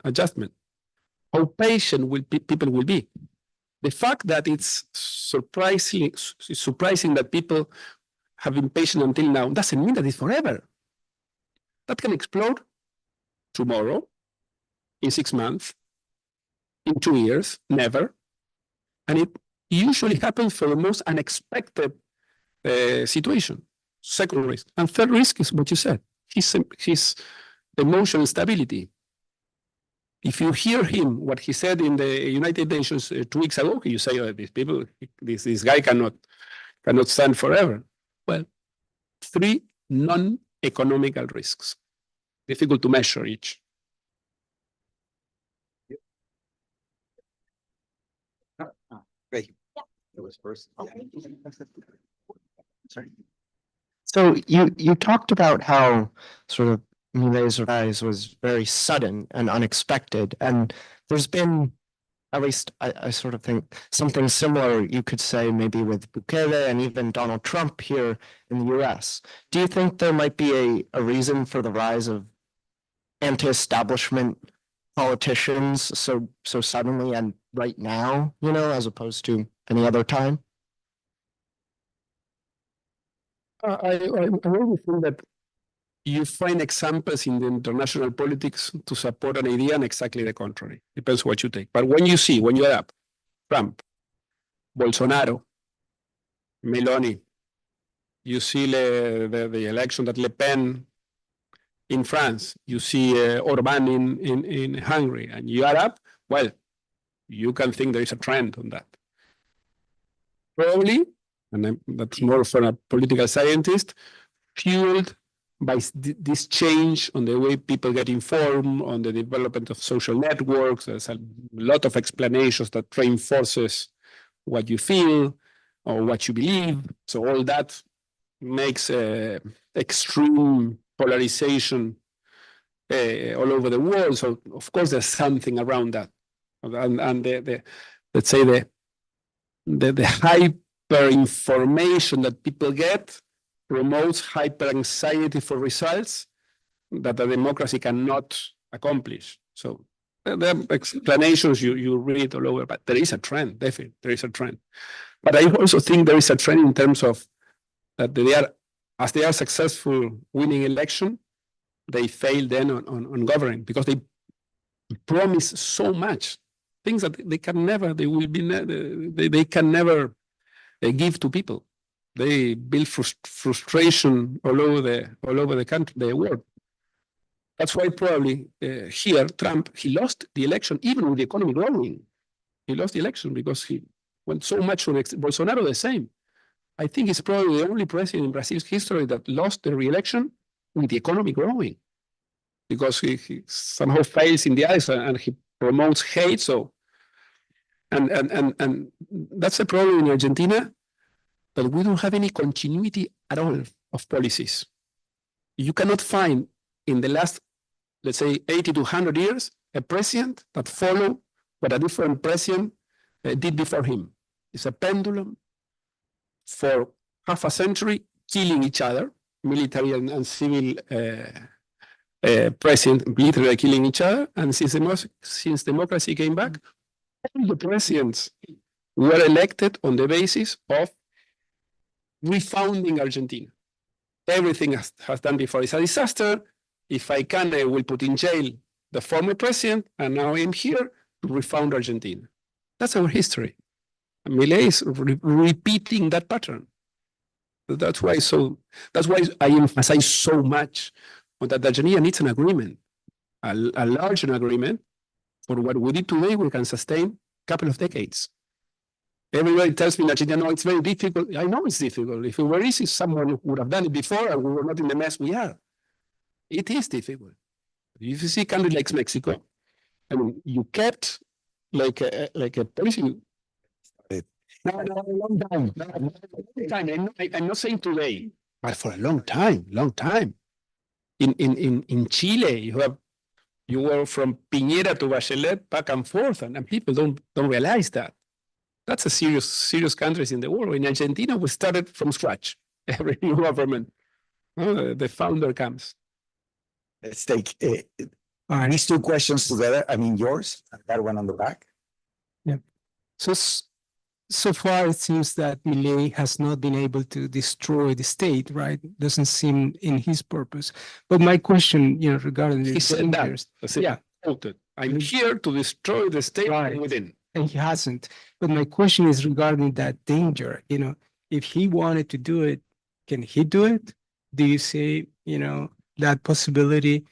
B: adjustment. How patient people will be. The fact that it's surprising that people have been patient until now doesn't mean that it's forever. That can explode tomorrow, in 6 months, in 2 years, never. And it usually happens for the most unexpected situation. Second risk. And third risk is what you said, his emotional stability. If you hear him, what he said in the United Nations 2 weeks ago, you say, oh, these people, this guy cannot stand forever. Well, 3 non-economical risks, difficult to measure each.
A: Great. It was first. Sorry.
E: So you talked about how sort of Milei's rise was very sudden and unexpected, and there's been, at least I sort of think, something similar you could say maybe with Bukele and even Donald Trump here in the US. Do you think there might be a reason for the rise of anti-establishment politicians so suddenly and right now, you know, as opposed to any other time?
B: I really think that you find examples in the international politics to support an idea and exactly the contrary. Depends what you take. But when you add up Trump, Bolsonaro, Meloni, you see the election that Le Pen in France, you see Orban in Hungary, and you add up, well, you can think there is a trend on that. Probably, and that's more for a political scientist, fueled by this change on the way people get informed, on the development of social networks. There's a lot of explanations that reinforces what you feel or what you believe. So all that makes extreme polarization all over the world. So of course there's something around that, and let's say the hyper information that people get promotes hyper anxiety for results that a democracy cannot accomplish. So there are explanations you read all over, but there is a trend, definitely there is a trend. But I also think there is a trend in terms of that as they are successful winning election, they fail then on governing because they promise so much things that they can never give to people. They build frustration all over the country, the world. That's why probably here Trump, he lost the election even with the economy growing. He lost the election because he went so much on Bolsonaro the same. I think he's probably the only president in Brazil's history that lost the re-election with the economy growing, because he somehow fails in the eyes and he promotes hate. So, and that's a problem in Argentina, that we don't have any continuity at all of policies. You cannot find in the last, let's say, 80 to 100 years, a president that followed what a different president did before him. It's a pendulum for half a century, killing each other, military and civil president, literally killing each other. And since democracy came back, all the presidents were elected on the basis of refounding Argentina. Everything has done before is a disaster. If I can, I will put in jail the former president, and now I'm here to refound Argentina. That's our history. Milei is repeating that pattern. That's why I emphasize so much on that Argentina needs an agreement, a large agreement. For what we did today, we can sustain a couple of decades. Everybody tells me in Argentina, no, it's very difficult. I know it's difficult. If it were easy, someone would have done it before and we were not in the mess we are. It is difficult. If you see a country like Mexico, I mean, you kept like a policy. No, a long time. I'm not saying today, but for a long time. In Chile, you were from Piñera to Bachelet back and forth, and people don't realize that. That's a serious countries in the world. In Argentina, we started from scratch. Every new government, the founder comes.
A: Let's take these two questions together. I mean, yours and that one on the back.
F: Yeah. So far, it seems that Milei has not been able to destroy the state, right? Doesn't seem in his purpose. But my question, regarding the dangers,
B: yeah, I'm here to destroy the state from within.
F: And he hasn't. But my question is regarding that danger. If he wanted to do it, can he do it? Do you see, that possibility?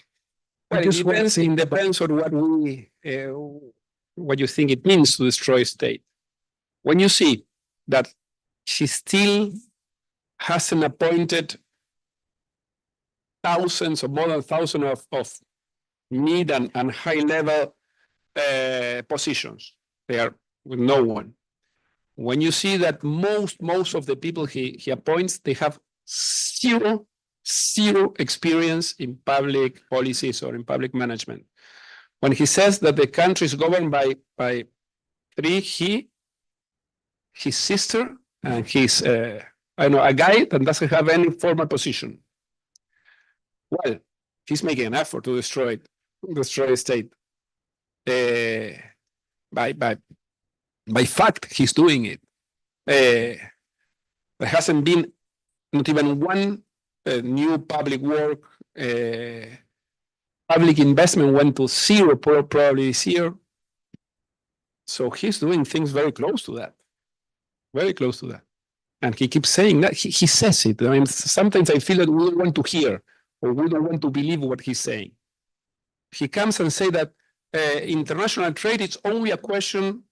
F: I
B: Well, it
F: just want to
B: depends,
F: think
B: it
F: about-
B: depends on what you think it means to destroy a state. When you see that she still hasn't appointed thousands or more than thousands of mid and high level positions, they are with no one. When you see that most of the people he appoints, they have zero experience in public policies or in public management. When he says that the country is governed by three, his sister, and his a guy that doesn't have any formal position. Well, he's making an effort to destroy the state. By fact, he's doing it. There hasn't been not even one new public work. Public investment went to zero probably this year. So he's doing things very close to that. Very close to that. And he keeps saying that. He says it. I mean, sometimes I feel that we don't want to hear or we don't want to believe what he's saying. He comes and say that international trade is only a question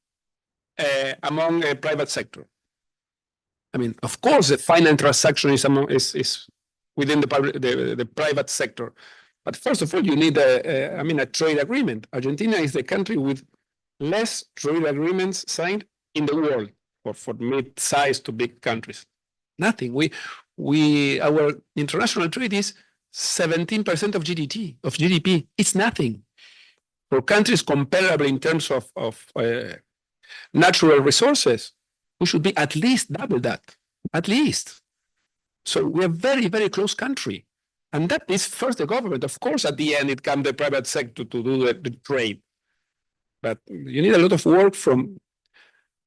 B: among a private sector. I mean, of course, the finance transaction is within the private sector. But first of all, you need a trade agreement. Argentina is the country with less trade agreements signed in the world, or for mid-sized to big countries. Nothing. Our international trade is 17% of GDP. It's nothing. For countries comparable in terms of natural resources, we should be at least double that, at least. So we're a very, very close country. And that is first the government. Of course, at the end, it comes the private sector to do the trade. But you need a lot of work from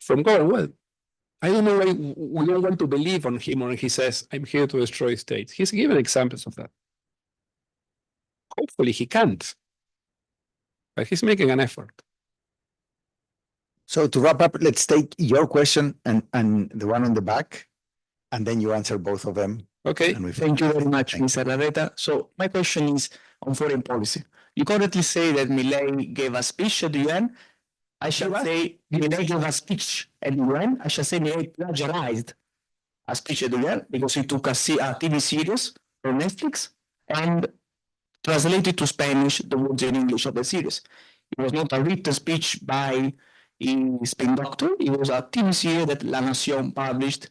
B: government. Well, I don't know why we don't want to believe on him when he says, I'm here to destroy states. He's given examples of that. Hopefully he can't. But he's making an effort.
A: So to wrap up, let's take your question and the one on the back, and then you answer both of them.
B: Okay.
A: And we
D: Thank you very much,
A: Thank you.
D: Mr. Larreta. So my question is on foreign policy. You correctly say that Milei gave a speech at the UN. I shall say Milei gave a speech at the UN. I shall say Milei plagiarized a speech at the UN because he took a TV series from Netflix and translated to Spanish the words in English of the series. It was not a written speech by a spin doctor. It was a TV series that La Nación published,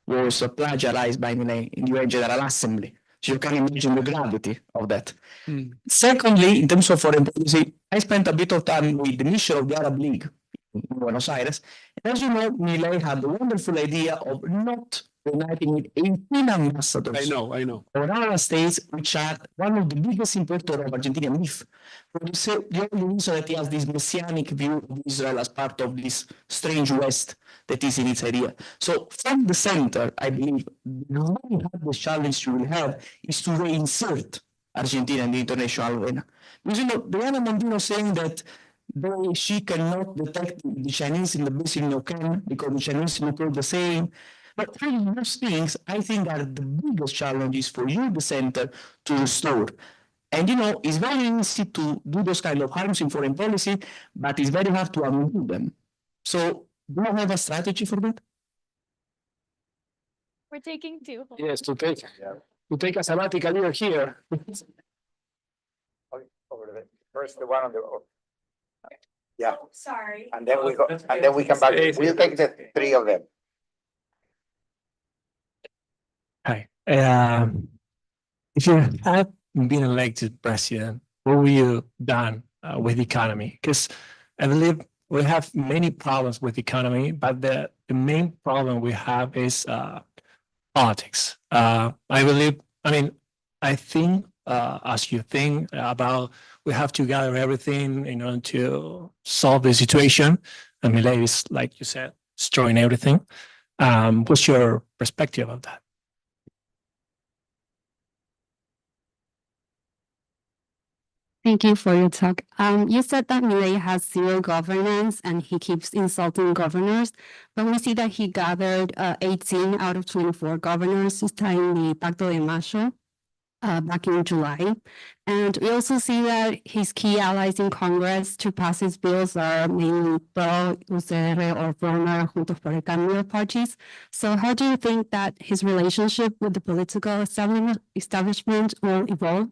D: was plagiarized by Milei in the UN General Assembly. So you can imagine the gravity of that. Secondly, in terms of foreign policy, I spent a bit of time with the mission of the Arab League in Buenos Aires. And as you know, Milei had the wonderful idea of not uniting with 18 ambassadors.
B: I know.
D: Or Arab states, which are one of the biggest importers of Argentinian beef. For the only reason that he has this messianic view of Israel as part of this strange West that is in its idea. So from the center, I believe the very hardest challenge you will have is to reinsert Argentina in the international arena. Because Diana Mondino saying that she cannot detect the Chinese in the basin of Can because the Chinese look all the same. But all those things, I think, are the biggest challenges for you, the center, to restore. And it's very easy to do those kind of harms in foreign policy, but it's very hard to undo them. So do you have a strategy for that?
G: We're taking two.
B: Yes, to take a sabbatical year here.
A: First, the one on the. Yeah,
G: Oh, sorry.
A: and then we go, and then we come back. We'll take the three of them.
F: Hi. If you had been elected president, what would you done with the economy? Because I believe we have many problems with the economy, but the main problem we have is politics. I think as you think about we have to gather everything in order to solve the situation. And Milei is, like you said, destroying everything. What's your perspective of that?
G: Thank you for your talk. You said that Milei has zero governance and he keeps insulting governors, but we see that he gathered 18 out of 24 governors this time the Pacto de Mayo back in July. And we also see that his key allies in Congress to pass his bills are mainly PRO, UCR, or former Juntos por el Cambio parties. So how do you think that his relationship with the political establishment will evolve?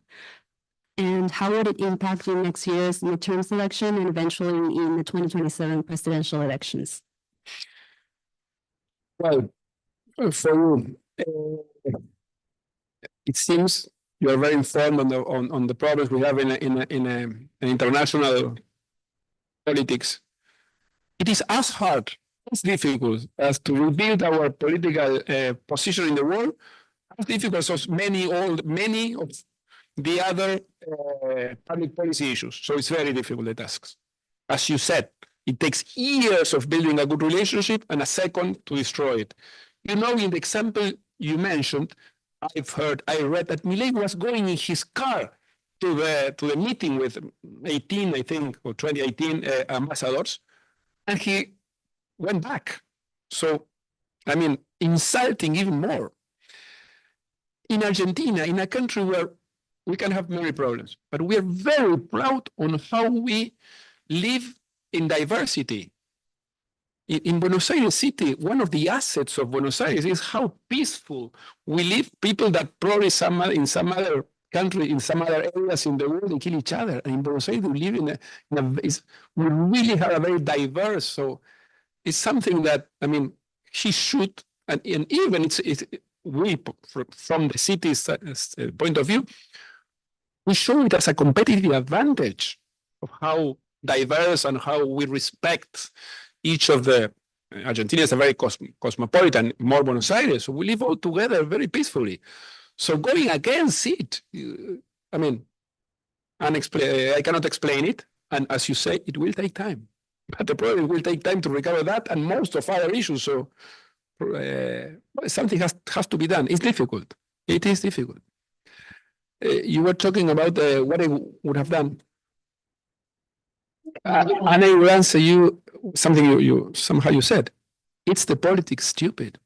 G: And how would it impact in next year's midterms election and eventually in the 2027 presidential elections?
B: Well, for you, it seems you are very informed on the problems we have in international politics. It is as hard, as difficult as to rebuild our political position in the world, as difficult as many of the other public policy issues. So it's very difficult, the tasks. As you said, it takes years of building a good relationship and a second to destroy it. You know, in the example you mentioned, I read that Milei was going in his car to the meeting with 18, I think, or 2018 ambassadors, and he went back. So, I mean, insulting even more. In Argentina, in a country where we can have many problems, but we are very proud on how we live in diversity. In Buenos Aires City, one of the assets of Buenos Aires is how peaceful we live. People that probably in some other country, in some other areas in the world, they kill each other. And in Buenos Aires, we live we really have a very diverse. So it's something that, I mean, he should, and even we, from the city's point of view, we show it as a competitive advantage of how diverse and how we respect each of the. Argentina is a very cosmopolitan, more Buenos Aires, so we live all together very peacefully. So going against it, I mean, I cannot explain it, and as you say, it will take time. But the problem will take time to recover that and most of other issues. So something has to be done. It's difficult. It is difficult. You were talking about what I would have done. And I will answer you something you somehow you said. It's the politics stupid.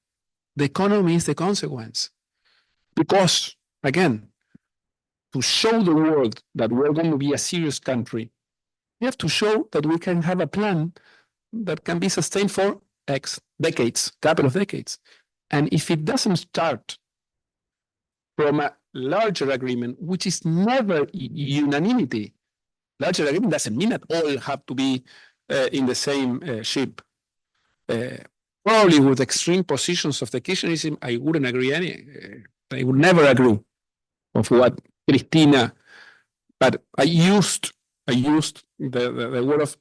B: The economy is the consequence. Because, again, to show the world that we're going to be a serious country, we have to show that we can have a plan that can be sustained for X decades, couple of decades. And if it doesn't start from a larger agreement, which is never unanimity, larger agreement doesn't mean that all have to be in the same ship. Probably with extreme positions of the Kirchnerism, I wouldn't agree I would never agree of what Cristina, but I used the word of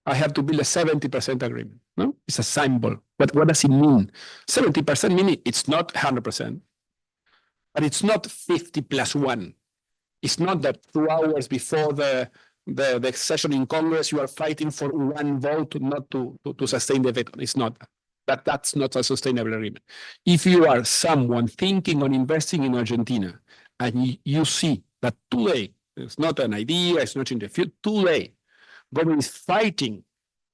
B: I have to build a 70% agreement. No, it's a symbol. But what does it mean? 70% meaning it's not 100%, but it's not 50 plus 1. It's not that 2 hours before the session in Congress you are fighting for one vote not to sustain the veto. It's not that. That's not a sustainable agreement. If you are someone thinking on investing in Argentina and you see that today, it's not an idea, it's not in the future, today, government is fighting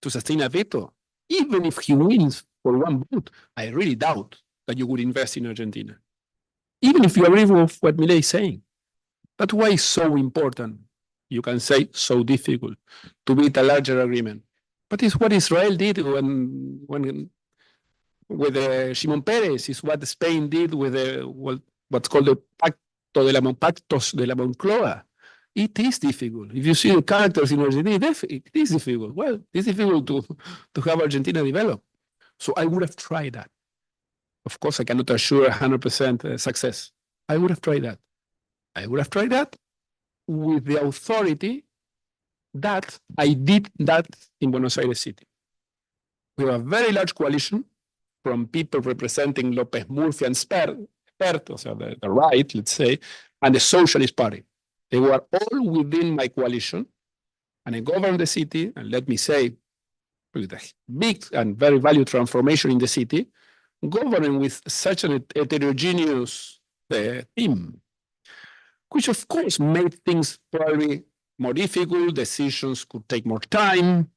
B: to sustain a veto, even if he wins for one vote, I really doubt that you would invest in Argentina. Even if you agree with what Milei is saying. That's why it's so important. You can say so difficult to build a larger agreement. But it's what Israel did with Shimon Peres. It's what Spain did with what's called the Pactos de la Moncloa. It is difficult. If you see the characters in Argentina, it is difficult. Well, it's difficult to have Argentina develop. So I would have tried that. Of course, I cannot assure 100% success. I would have tried that. I would have tried that with the authority that I did that in Buenos Aires City. We have a very large coalition from people representing López Murphy and Spert, so the right, let's say, and the Socialist Party. They were all within my coalition, and I governed the city, and let me say, with a big and very value transformation in the city, governing with such an heterogeneous team, which of course made things probably more difficult, decisions could take more time.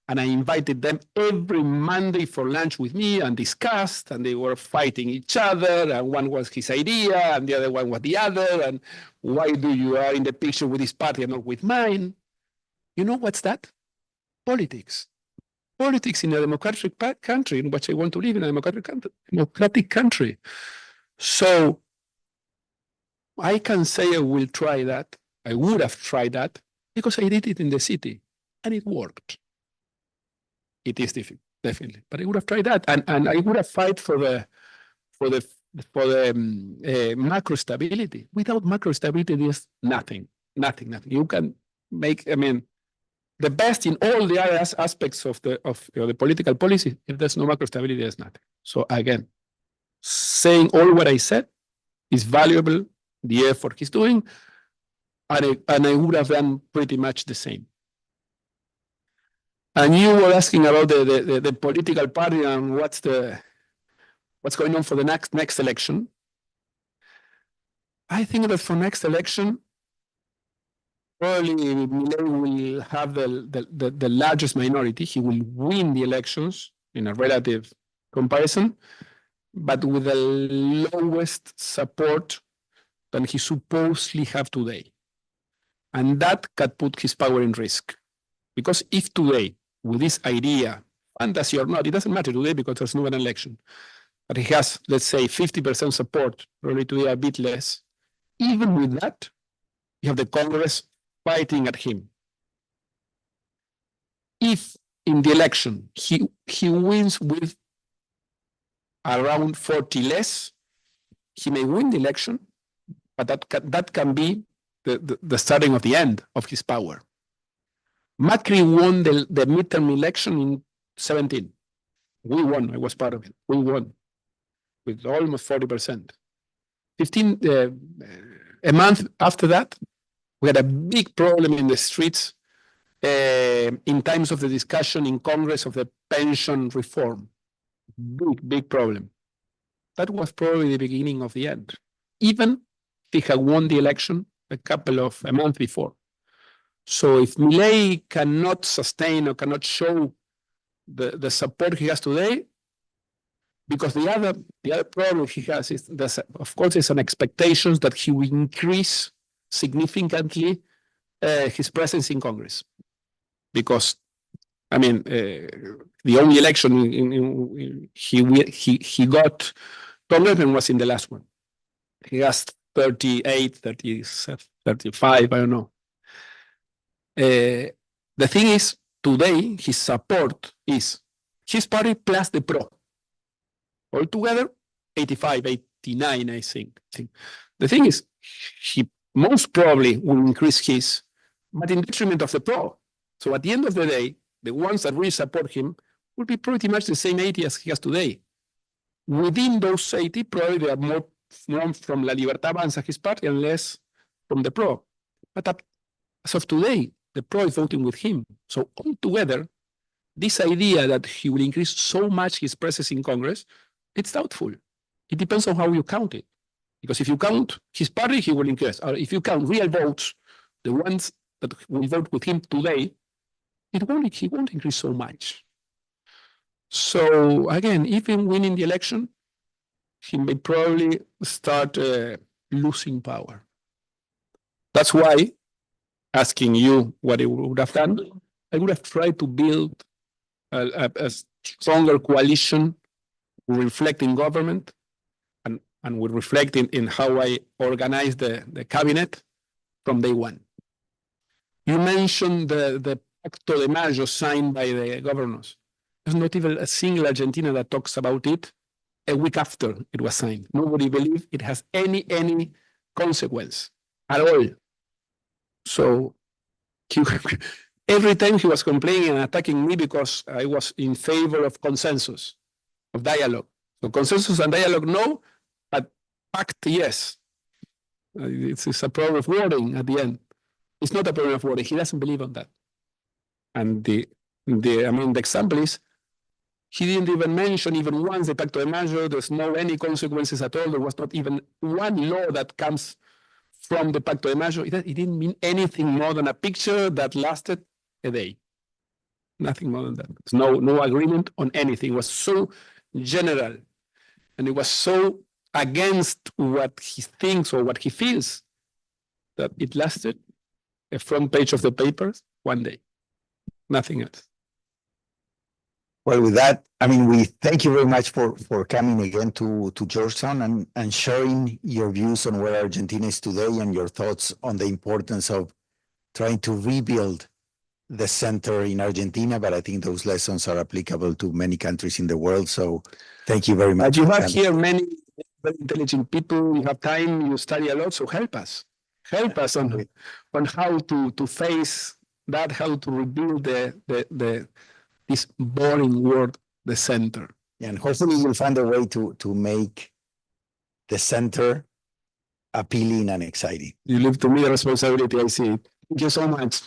B: And I invited them every Monday for lunch with me and discussed, and they were fighting each other, and one was his idea, and the other one was the other, and why do you are in the picture with this party and not with mine? You know what's that? Politics. Politics in a democratic country, in which I want to live in a democratic country. So I can say I will try that. I would have tried that because I did it in the city and it worked. It is difficult, definitely, but I would have tried that, and I would have fight for the macro stability. Without macro stability, there's nothing. You can make, I mean, the best in all the other aspects of the political policy. If there's no macro stability, there's nothing. So again, saying all what I said is valuable. The effort he's doing, and I would have done pretty much the same. And you were asking about the political party and what's going on for the next election. I think that for next election, probably Milei will have the largest minority. He will win the elections in a relative comparison, but with the lowest support than he supposedly have today. And that could put his power in risk. Because if today, with this idea, fantasy or not, it doesn't matter today because there's no an election, but he has, let's say, 50% support, probably today a bit less. Even with that, you have the Congress fighting at him. If in the election he wins with around 40 less, he may win the election, but that can be the starting of the end of his power. Macri won the midterm election in 17. We won, I was part of it. We won with almost 40%. A month after that, we had a big problem in the streets in times of the discussion in Congress of the pension reform. Big problem. That was probably the beginning of the end. Even if he had won the election a month before. So if Milei cannot sustain or cannot show the support he has today, because the other problem he has is, of course, it's an expectation that he will increase significantly his presence in Congress. Because, I mean, the only election he got Congressman was in the last one. He has 38, 35, I don't know. The thing is, today, his support is his party plus the PRO. Altogether, 85, 89, I think. The thing is, he most probably will increase his, but in detriment of the PRO. So at the end of the day, the ones that really support him will be pretty much the same 80 as he has today. Within those 80, probably there are more from La Libertad Avanza, his party, and less from the PRO. But as of today, the PRO is voting with him. So altogether, this idea that he will increase so much his presence in Congress, it's doubtful. It depends on how you count it. Because if you count his party, he will increase. Or if you count real votes, the ones that will vote with him today, he won't increase so much. So again, even winning the election, he may probably start losing power. That's why, asking you what he would have done, I would have tried to build a stronger coalition reflecting government and would reflect in how I organize the cabinet from day one. You mentioned the Pacto de Mayo signed by the governors. There's not even a single Argentina that talks about it a week after it was signed. Nobody believes it has any consequence at all. So every time he was complaining and attacking me because I was in favor of consensus, of dialogue. So consensus and dialogue, no, but pact, yes. It's a problem of wording at the end. It's not a problem of wording. He doesn't believe on that. And the example is, he didn't even mention even once the Pacto de Mayo. There's no any consequences at all. There was not even one law that comes from the Pacto de Mayo, it didn't mean anything more than a picture that lasted a day. Nothing more than that. There's no agreement on anything. It was so general, and it was so against what he thinks or what he feels that it lasted a front page of the papers one day. Nothing else.
A: Well, with that, I mean, we thank you very much for coming again to Georgetown and sharing your views on where Argentina is today and your thoughts on the importance of trying to rebuild the center in Argentina. But I think those lessons are applicable to many countries in the world. So thank you very much.
B: But you have here many very intelligent people. You have time, you study a lot, so help us. Help us on how to face that, how to rebuild this boring word, the center.
A: And hopefully we'll find a way to make the center appealing and exciting.
B: You leave to me the responsibility, I see it. Thank you so much.